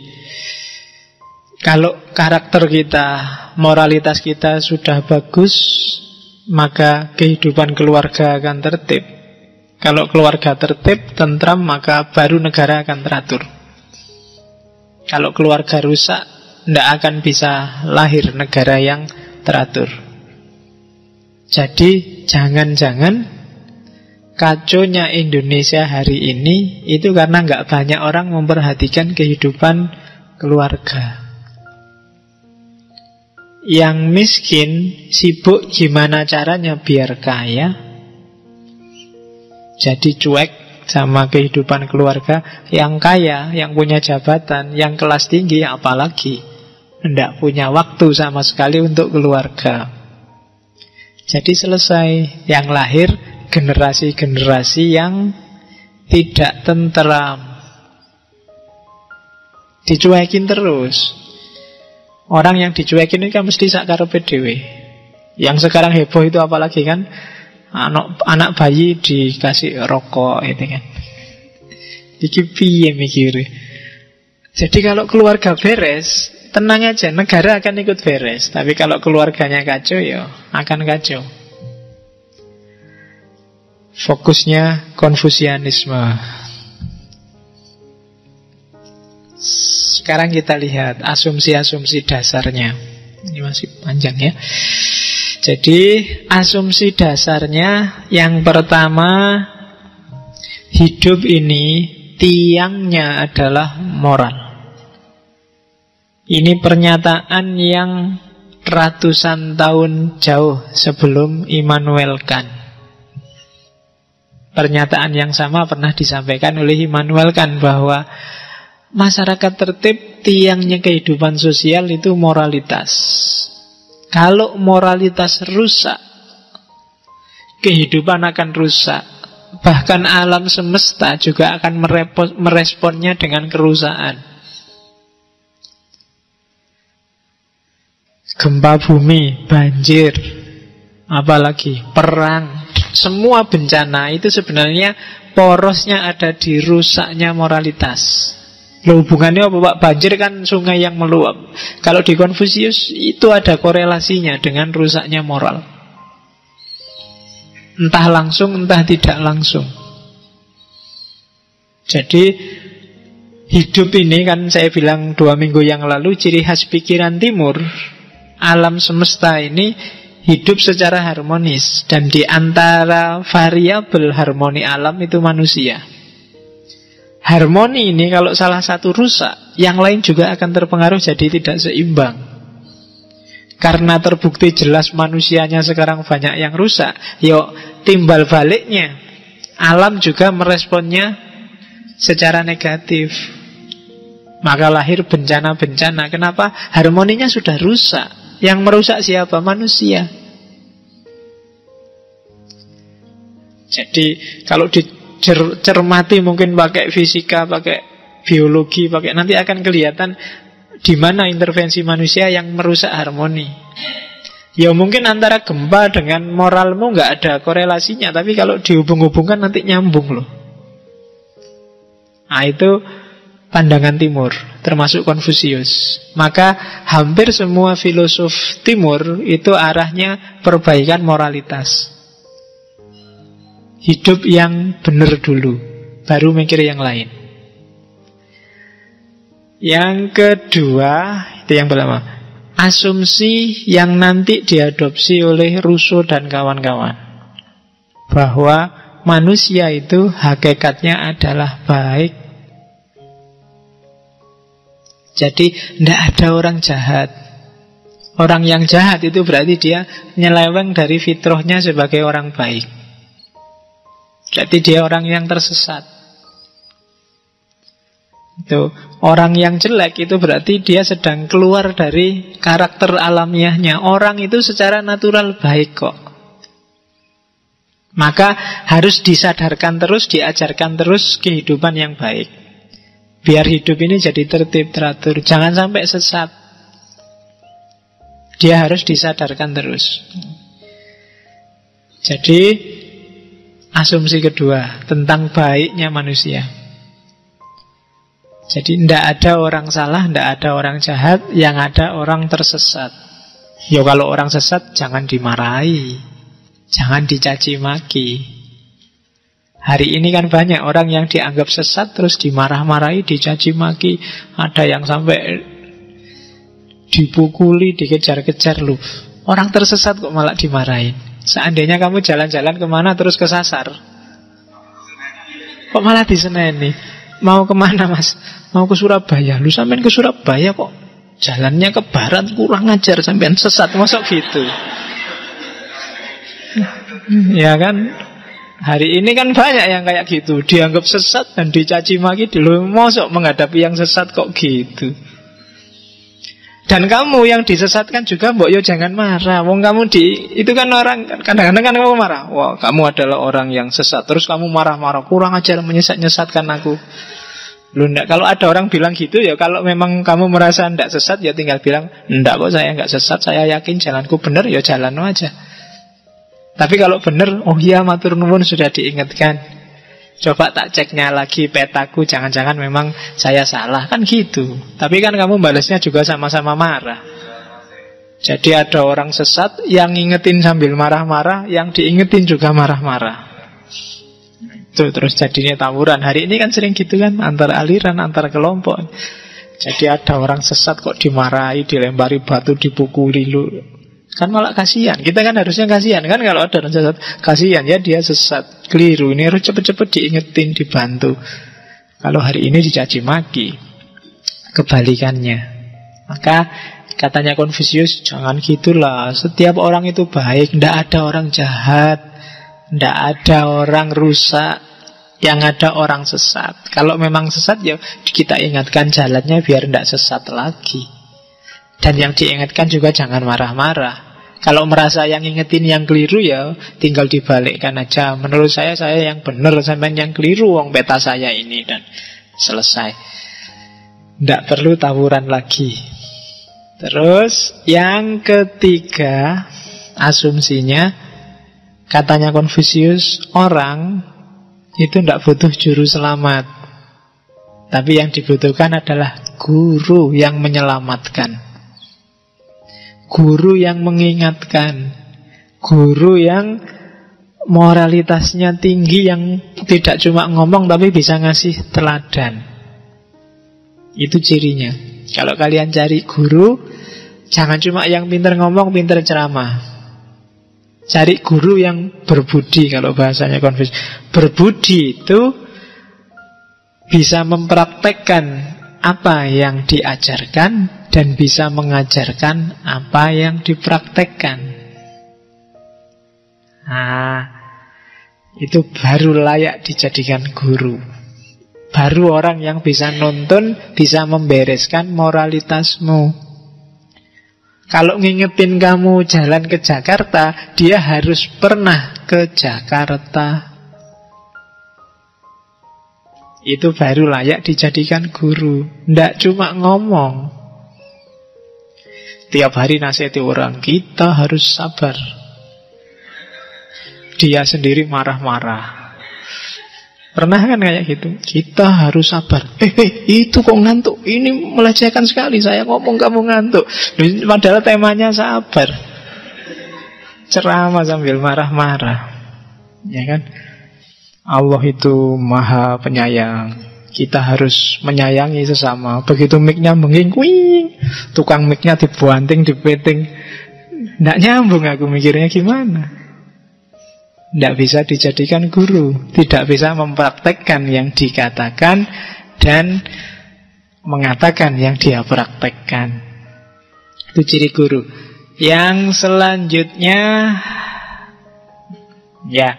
kalau karakter kita, moralitas kita sudah bagus, maka kehidupan keluarga akan tertib. Kalau keluarga tertib, tentram, maka baru negara akan teratur. Kalau keluarga rusak, tidak akan bisa lahir negara yang teratur. Jadi jangan-jangan kaconya Indonesia hari ini itu karena nggak banyak orang memperhatikan kehidupan keluarga. Yang miskin sibuk gimana caranya biar kaya, jadi cuek sama kehidupan keluarga. Yang kaya, yang punya jabatan, yang kelas tinggi apalagi tidak punya waktu sama sekali untuk keluarga. Jadi selesai, yang lahir generasi-generasi yang tidak tentram, dicuekin terus. Orang yang dicuekin ini kan mesti sakarepe dhewe. Yang sekarang heboh itu apalagi kan, anak bayi dikasih rokok itu kan. Iki piye mikire. Jadi kalau keluarga beres, tenang aja, negara akan ikut beres. Tapi kalau keluarganya kacau, ya akan kacau. Fokusnya Konfusianisme. Sekarang kita lihat asumsi-asumsi dasarnya. Ini masih panjang ya. Jadi asumsi dasarnya yang pertama, hidup ini tiangnya adalah moral. Ini pernyataan yang ratusan tahun jauh sebelum Immanuel Kant. Pernyataan yang sama pernah disampaikan oleh Immanuel Kant bahwa masyarakat tertib, tiangnya kehidupan sosial itu moralitas. Kalau moralitas rusak, kehidupan akan rusak. Bahkan alam semesta juga akan meresponnya dengan kerusakan. Gempa bumi, banjir, apalagi perang, semua bencana itu sebenarnya porosnya ada di rusaknya moralitas. Loh, hubungannya apa Pak? Banjir kan sungai yang meluap. Kalau di Konfusius itu ada korelasinya dengan rusaknya moral. Entah langsung, entah tidak langsung. Jadi hidup ini kan saya bilang 2 minggu yang lalu, ciri khas pikiran timur, alam semesta ini hidup secara harmonis. Dan di antara variabel harmoni alam itu manusia. Harmoni ini kalau salah satu rusak, yang lain juga akan terpengaruh, jadi tidak seimbang. Karena terbukti jelas manusianya sekarang banyak yang rusak, yuk timbal baliknya alam juga meresponnya secara negatif. Maka lahir bencana-bencana. Kenapa? Harmoninya sudah rusak. Yang merusak siapa? Manusia. Jadi kalau dicermati mungkin pakai fisika, pakai biologi, nanti akan kelihatan di mana intervensi manusia yang merusak harmoni. Ya mungkin antara gempa dengan moralmu nggak ada korelasinya, tapi kalau dihubung-hubungkan nanti nyambung loh. Nah itu pandangan timur, termasuk Konfusius. Maka hampir semua filosof timur itu arahnya perbaikan moralitas. Hidup yang benar dulu, baru mikir yang lain. Yang kedua, itu yang pertama, asumsi yang nanti diadopsi oleh Rousseau dan kawan-kawan, bahwa manusia itu hakikatnya adalah baik. Jadi tidak ada orang jahat. Orang yang jahat itu berarti dia nyeleweng dari fitrahnya sebagai orang baik. Jadi dia orang yang tersesat. Itu orang yang jelek itu berarti dia sedang keluar dari karakter alamiahnya. Orang itu secara natural baik kok. Maka harus disadarkan terus, diajarkan terus kehidupan yang baik, biar hidup ini jadi tertib, teratur. Jangan sampai sesat. Dia harus disadarkan terus. Jadi asumsi kedua tentang baiknya manusia. Jadi tidak ada orang salah, tidak ada orang jahat, yang ada orang tersesat. Ya kalau orang sesat jangan dimarahi, jangan dicaci maki. Hari ini kan banyak orang yang dianggap sesat terus dimarah-marahi, dicaci maki. Ada yang sampai dipukuli, dikejar-kejar loh. Orang tersesat kok malah dimarahin. Seandainya kamu jalan-jalan kemana terus kesasar, kok malah diseneni. Mau kemana mas? Mau ke Surabaya. Lu sampean ke Surabaya kok jalannya ke barat, kurang ajar, sampean sesat. Masuk gitu. Ya kan? Hari ini kan banyak yang kayak gitu, dianggap sesat dan dicaci maki. Lu masuk menghadapi yang sesat kok gitu. Dan kamu yang disesatkan juga mbok yo jangan marah. Wong kamu itu kan orang kadang-kadang kan kamu marah. Wah, kamu adalah orang yang sesat. Terus kamu marah-marah, kurang ajar menyesat-nyesatkan aku. Lu ndak, kalau ada orang bilang gitu ya, kalau memang kamu merasa ndak sesat ya tinggal bilang, ndak kok saya nggak sesat, saya yakin jalanku benar, ya jalan aja. Tapi kalau benar, oh iya matur nuwun sudah diingatkan. Coba tak ceknya lagi petaku, jangan-jangan memang saya salah, kan gitu. Tapi kan kamu balasnya juga sama-sama marah. Jadi ada orang sesat yang ngingetin sambil marah-marah, yang diingetin juga marah-marah. Itu terus jadinya tawuran. Hari ini kan sering gitu kan, antara aliran, antara kelompok. Jadi ada orang sesat kok dimarahi, dilempari batu, dipukuli lu. Kan malah kasihan. Kita kan harusnya kasihan kan kalau ada orang sesat. Kasihan ya dia sesat, keliru. Ini harus cepet-cepet diingetin, dibantu. Kalau hari ini dicaci maki, kebalikannya. Maka katanya Konfusius, jangan gitulah. Setiap orang itu baik, tidak ada orang jahat, tidak ada orang rusak. Yang ada orang sesat. Kalau memang sesat ya kita ingatkan jalannya biar tidak sesat lagi. Dan yang diingatkan juga jangan marah-marah. Kalau merasa yang ingetin yang keliru ya tinggal dibalikkan aja. Menurut saya yang benar, sampai yang keliru wong peta saya ini, dan selesai. Tidak perlu tawuran lagi. Terus yang ketiga, asumsinya katanya Konfusius, orang itu tidak butuh juru selamat, tapi yang dibutuhkan adalah guru yang menyelamatkan, guru yang mengingatkan, guru yang moralitasnya tinggi, yang tidak cuma ngomong tapi bisa ngasih teladan. Itu cirinya. Kalau kalian cari guru, jangan cuma yang pintar ngomong, pintar ceramah. Cari guru yang berbudi. Kalau bahasanya Konfusius, berbudi itu bisa mempraktekkan apa yang diajarkan dan bisa mengajarkan apa yang dipraktekkan. Nah, itu baru layak dijadikan guru. Baru orang yang bisa nuntun, bisa membereskan moralitasmu. Kalau ngingetin kamu jalan ke Jakarta, dia harus pernah ke Jakarta. Itu baru layak dijadikan guru. Tidak cuma ngomong. Tiap hari nasihati orang, kita harus sabar. Dia sendiri marah-marah. Pernah kan kayak gitu? Kita harus sabar. Itu kok ngantuk? Ini melecehkan sekali. Saya ngomong kamu ngantuk. Padahal temanya sabar. Ceramah sambil marah-marah. Ya kan? Allah itu maha penyayang. Kita harus menyayangi sesama. Begitu mic-nya mengingkuing, tukang mic-nya dibuanting, dipeting. Nggak nyambung, aku mikirnya gimana. Tidak bisa dijadikan guru, tidak bisa mempraktekkan yang dikatakan dan mengatakan yang dia praktekkan. Itu ciri guru. Yang selanjutnya, ya,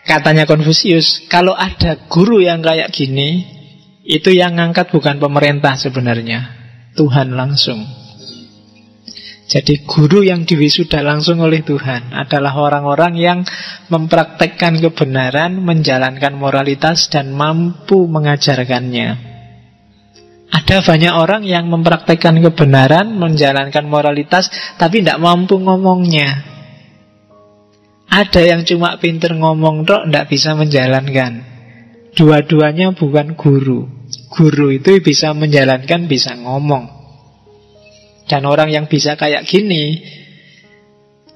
katanya Konfusius, kalau ada guru yang kayak gini, itu yang ngangkat bukan pemerintah sebenarnya, Tuhan langsung. Jadi guru yang diwisuda langsung oleh Tuhan adalah orang-orang yang mempraktekkan kebenaran, menjalankan moralitas, dan mampu mengajarkannya. Ada banyak orang yang mempraktekkan kebenaran, menjalankan moralitas, tapi tidak mampu ngomongnya. Ada yang cuma pinter ngomong tok, tidak bisa menjalankan. Dua-duanya bukan guru. Guru itu bisa menjalankan, bisa ngomong. Dan orang yang bisa kayak gini,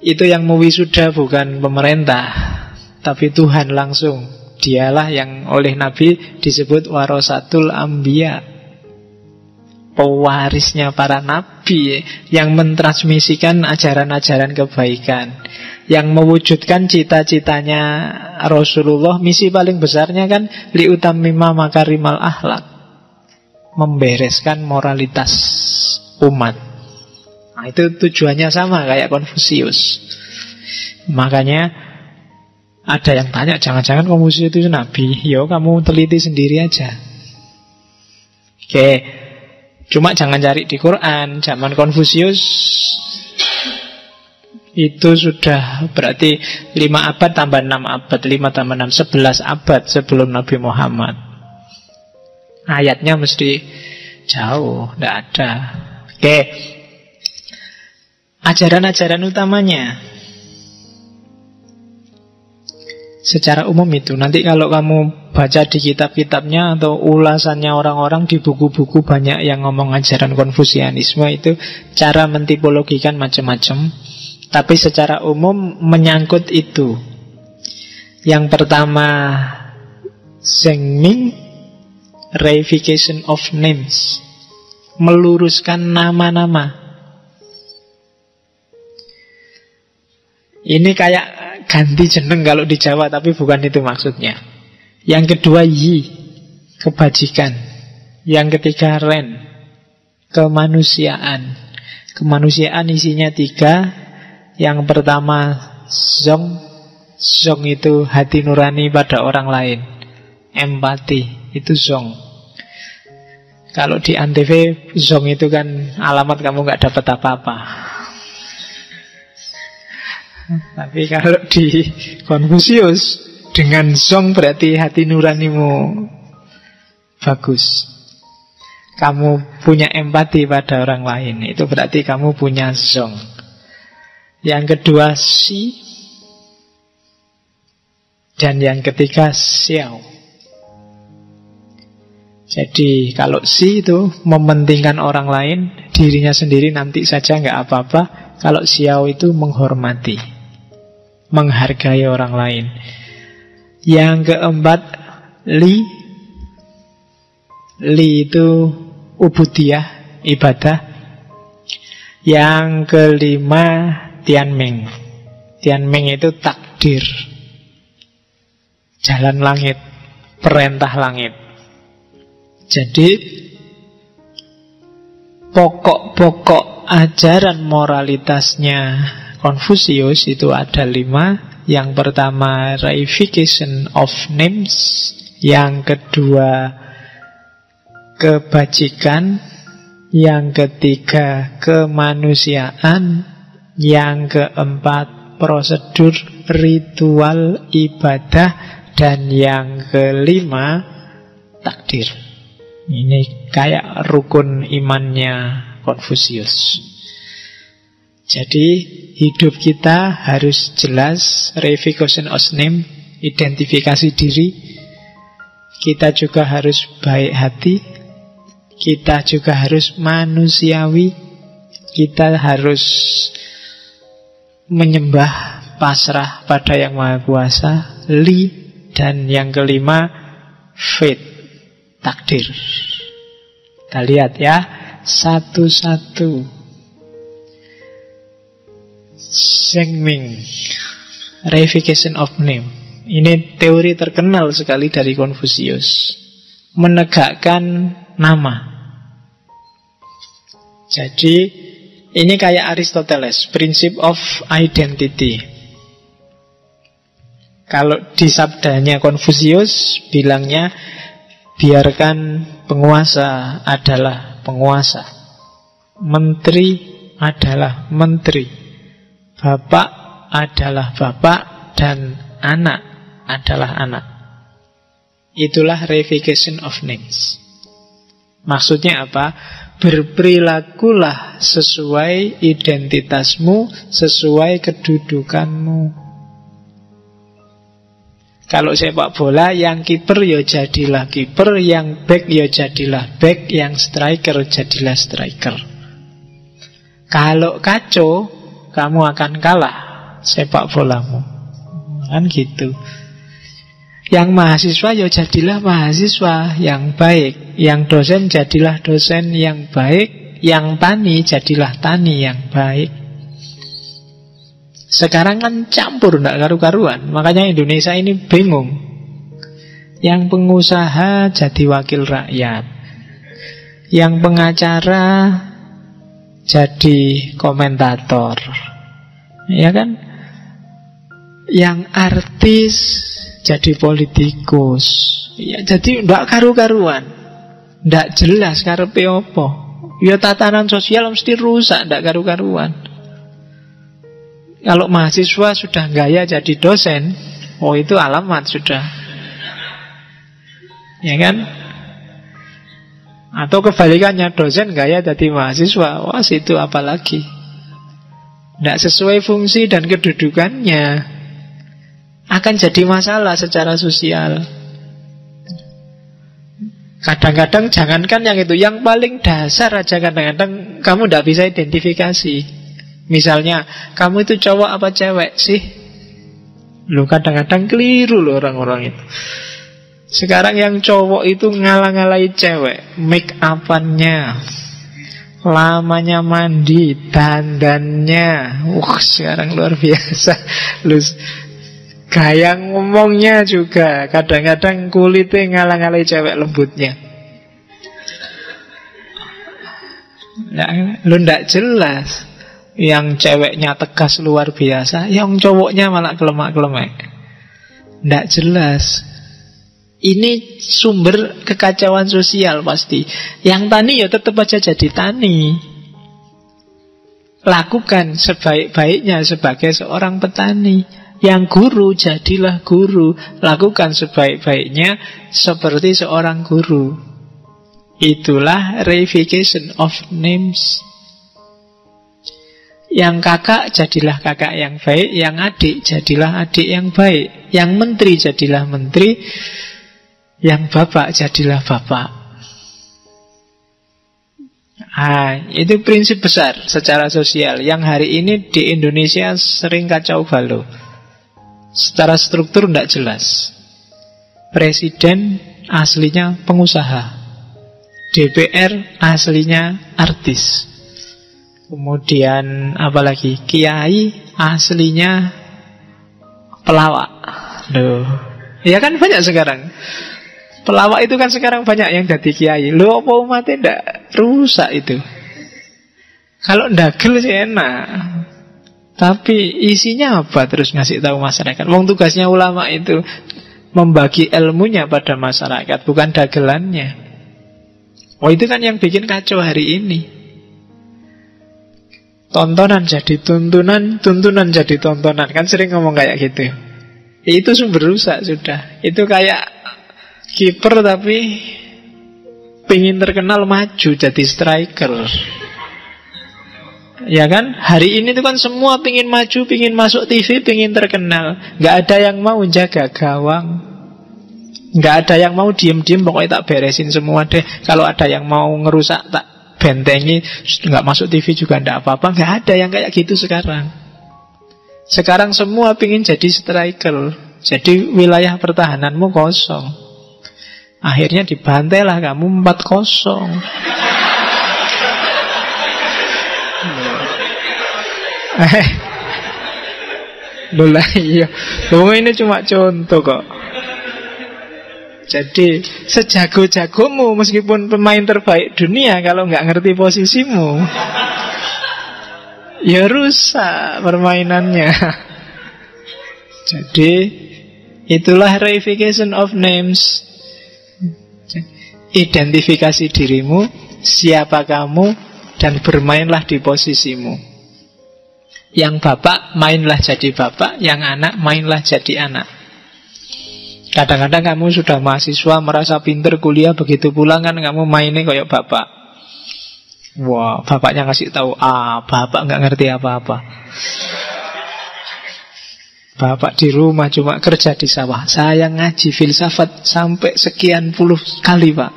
itu yang mewisuda bukan pemerintah, tapi Tuhan langsung. Dialah yang oleh Nabi disebut warasatul anbiya, pewarisnya para nabi, yang mentransmisikan ajaran-ajaran kebaikan, yang mewujudkan cita-citanya Rasulullah. Misi paling besarnya kan liutammima makarimal akhlak, membereskan moralitas umat. Nah, itu tujuannya sama kayak Konfusius. Makanya ada yang tanya, jangan-jangan Konfusius itu nabi. Yo, kamu teliti sendiri aja. Oke. Cuma jangan cari di Quran. Zaman Konfusius itu sudah berarti 5 abad tambah 6 abad, 5 tambah 6, 11 abad sebelum Nabi Muhammad. Ayatnya mesti jauh, tidak ada. Oke. Ajaran-ajaran utamanya secara umum itu. Nanti kalau kamu baca di kitab-kitabnya atau ulasannya orang-orang di buku-buku, banyak yang ngomong ajaran Konfusianisme itu cara mentipologikan macam-macam. Tapi secara umum menyangkut itu. Yang pertama, Zhengming, reification of names, meluruskan nama-nama. Ini kayak ganti jeneng kalau di Jawa, tapi bukan itu maksudnya. Yang kedua yi, kebajikan. Yang ketiga ren, kemanusiaan. Kemanusiaan isinya 3. Yang pertama zong. Zong itu hati nurani pada orang lain. Empati, itu zong. Kalau di Antv, zong itu kan alamat kamu gak dapat apa-apa. Tapi kalau di Konfusius, dengan zong berarti hati nuranimu bagus. Kamu punya empati pada orang lain, itu berarti kamu punya zong. Yang kedua si, dan yang ketiga xiao. Jadi kalau si itu mementingkan orang lain, dirinya sendiri nanti saja nggak apa-apa. Kalau xiao itu menghormati, menghargai orang lain. Yang keempat li. Li itu ubudiyah, ibadah. Yang kelima tianming. Tianming itu takdir, jalan langit, perintah langit. Jadi pokok-pokok ajaran moralitasnya Konfusius itu ada 5. Yang pertama reification of names. Yang kedua kebajikan. Yang ketiga kemanusiaan. Yang keempat prosedur ritual ibadah. Dan yang kelima takdir. Ini kayak rukun imannya Konfusius. Jadi hidup kita harus jelas, reification of name, identifikasi diri. Kita juga harus baik hati. Kita juga harus manusiawi. Kita harus menyembah, pasrah pada Yang Maha Kuasa. Li. Dan yang kelima fate, takdir. Kita lihat ya satu-satu. Zhengming, reification of name. Ini teori terkenal sekali dari Konfusius, menegakkan nama. Jadi ini kayak Aristoteles, principle of identity. Kalau di sabdanya Konfusius bilangnya, biarkan penguasa adalah penguasa, menteri adalah menteri, bapak adalah bapak, dan anak adalah anak. Itulah reification of names. Maksudnya apa? Berperilakulah sesuai identitasmu, sesuai kedudukanmu. Kalau sepak bola, yang kiper ya jadilah kiper, yang back ya jadilah back, yang striker jadilah striker. Kalau kacau, kamu akan kalah sepak bolamu. Kan gitu. Yang mahasiswa ya jadilah mahasiswa yang baik, yang dosen jadilah dosen yang baik, yang tani jadilah tani yang baik. Sekarang kan campur, tidak karu-karuan. Makanya Indonesia ini bingung. Yang pengusaha jadi wakil rakyat, yang pengacara jadi komentator, ya kan? Yang artis jadi politikus. Ya, jadi tidak karu-karuan, tidak jelas karepe apa. Ya tatanan sosial mesti rusak, tidak karu-karuan. Kalau mahasiswa sudah gaya jadi dosen, oh itu alamat sudah, ya kan? Atau kebalikannya, dosen gaya jadi mahasiswa, wah itu apalagi. Tidak sesuai fungsi dan kedudukannya, akan jadi masalah secara sosial. Kadang-kadang jangankan yang itu, yang paling dasar aja kadang-kadang kamu tidak bisa identifikasi. Misalnya, kamu itu cowok apa cewek sih? Loh, kadang-kadang keliru loh orang-orang itu. Sekarang yang cowok itu ngalah-ngalahi cewek, make up-annya, lamanya mandi, dandannya, sekarang luar biasa. Gaya ngomongnya juga, kadang-kadang kulitnya ngalang-ngalai cewek lembutnya. Lu ndak jelas. Yang ceweknya tegas luar biasa, yang cowoknya malah kelemak-kelemek. Ndak jelas. Ini sumber kekacauan sosial pasti. Yang tani ya tetap aja jadi tani. Lakukan sebaik-baiknya sebagai seorang petani. Yang guru, jadilah guru. Lakukan sebaik-baiknya seperti seorang guru. Itulah reification of names. Yang kakak, jadilah kakak yang baik. Yang adik, jadilah adik yang baik. Yang menteri, jadilah menteri. Yang bapak, jadilah bapak. Itu prinsip besar secara sosial yang hari ini di Indonesia sering kacau balau. Secara struktur tidak jelas. Presiden aslinya pengusaha, DPR aslinya artis. Kemudian apalagi kiai aslinya pelawak. Loh, ya kan banyak sekarang. Pelawak itu kan sekarang banyak yang jadi kiai. Loh, apa umatnya tidak rusak itu? Kalau ndagel sih enak. Tapi isinya apa terus ngasih tahu masyarakat? Wong tugasnya ulama itu membagi ilmunya pada masyarakat, bukan dagelannya. Oh, itu kan yang bikin kacau hari ini. Tontonan jadi tuntunan, tuntunan jadi tontonan. Kan sering ngomong kayak gitu. Itu sumber rusak sudah. Itu kayak kiper tapi pingin terkenal maju jadi striker. Ya kan? Hari ini tuh kan semua pingin maju, pingin masuk TV, pingin terkenal. Gak ada yang mau jaga gawang. Gak ada yang mau diem-diem, pokoknya tak beresin semua deh. Kalau ada yang mau ngerusak tak bentengi, nggak masuk TV juga nggak apa-apa. Nggak ada yang kayak gitu sekarang. Sekarang semua pingin jadi striker. Jadi wilayah pertahananmu kosong. Akhirnya dibantai lah kamu 4-0. Loh lah iya. Loh, ini cuma contoh kok. Jadi sejago-jagomu meskipun pemain terbaik dunia, kalau nggak ngerti posisimu, ya rusak permainannya. Jadi itulah reification of names. Identifikasi dirimu, siapa kamu, dan bermainlah di posisimu. Yang bapak, mainlah jadi bapak. Yang anak, mainlah jadi anak. Kadang-kadang kamu sudah mahasiswa, merasa pinter kuliah, begitu pulang kan kamu mainnya kayak bapak. Wah, bapaknya ngasih tahu bapak nggak ngerti apa-apa. Bapak di rumah cuma kerja di sawah. Saya ngaji filsafat sampai sekian puluh kali, Pak.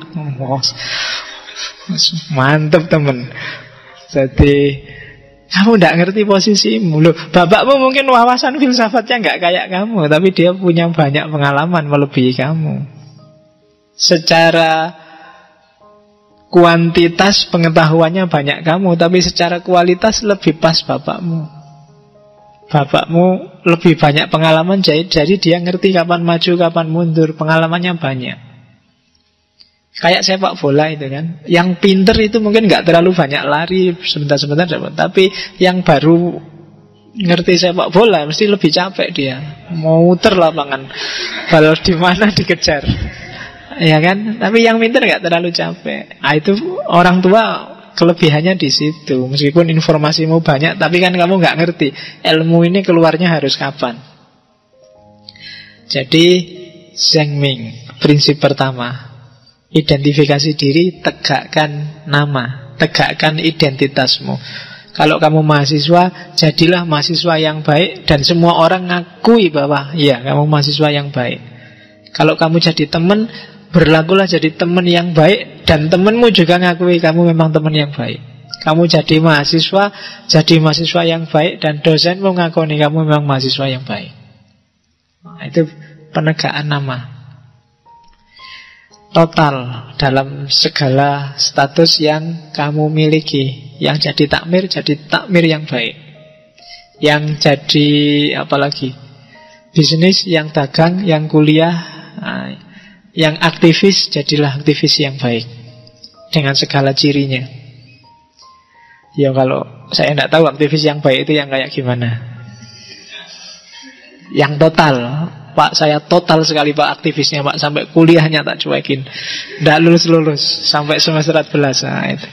Mantep temen. Jadi kamu tidak ngerti posisimu. Loh, bapakmu mungkin wawasan filsafatnya nggak kayak kamu, tapi dia punya banyak pengalaman melebihi kamu. Secara kuantitas pengetahuannya banyak kamu, tapi secara kualitas lebih pas bapakmu. Bapakmu lebih banyak pengalaman, jadi dia ngerti kapan maju, kapan mundur. Pengalamannya banyak. Kayak sepak bola itu kan. Yang pinter itu mungkin gak terlalu banyak lari, sebentar-sebentar dapat. Tapi yang baru ngerti sepak bola mesti lebih capek dia. Mau muter lapangan, bal di mana dikejar. Ya kan? Tapi yang pinter gak terlalu capek. Itu orang tua kelebihannya di situ. Meskipun informasimu banyak, tapi kan kamu gak ngerti ilmu ini keluarnya harus kapan. Jadi Zhengming, prinsip pertama, identifikasi diri, tegakkan nama, tegakkan identitasmu. Kalau kamu mahasiswa, jadilah mahasiswa yang baik dan semua orang ngakui bahwa ya, kamu mahasiswa yang baik. Kalau kamu jadi teman, berlakulah jadi teman yang baik dan temanmu juga ngakui kamu memang teman yang baik. Kamu jadi mahasiswa yang baik dan dosenmu ngakuni kamu memang mahasiswa yang baik. Itu penegakan nama. total dalam segala status yang kamu miliki. Yang jadi takmir yang baik. Yang jadi apalagi bisnis, yang dagang, yang kuliah, yang aktivis, jadilah aktivis yang baik dengan segala cirinya. Ya kalau saya tidak tahu aktivis yang baik itu yang kayak gimana. Yang total, Pak, saya total sekali Pak aktivisnya Pak, sampai kuliahnya tak cuekin, tidak lulus sampai semester 14. Nah, itu.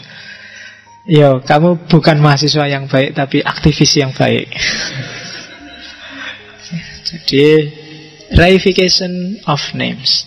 Yo, kamu bukan mahasiswa yang baik, tapi aktivis yang baik. Jadi reification of names.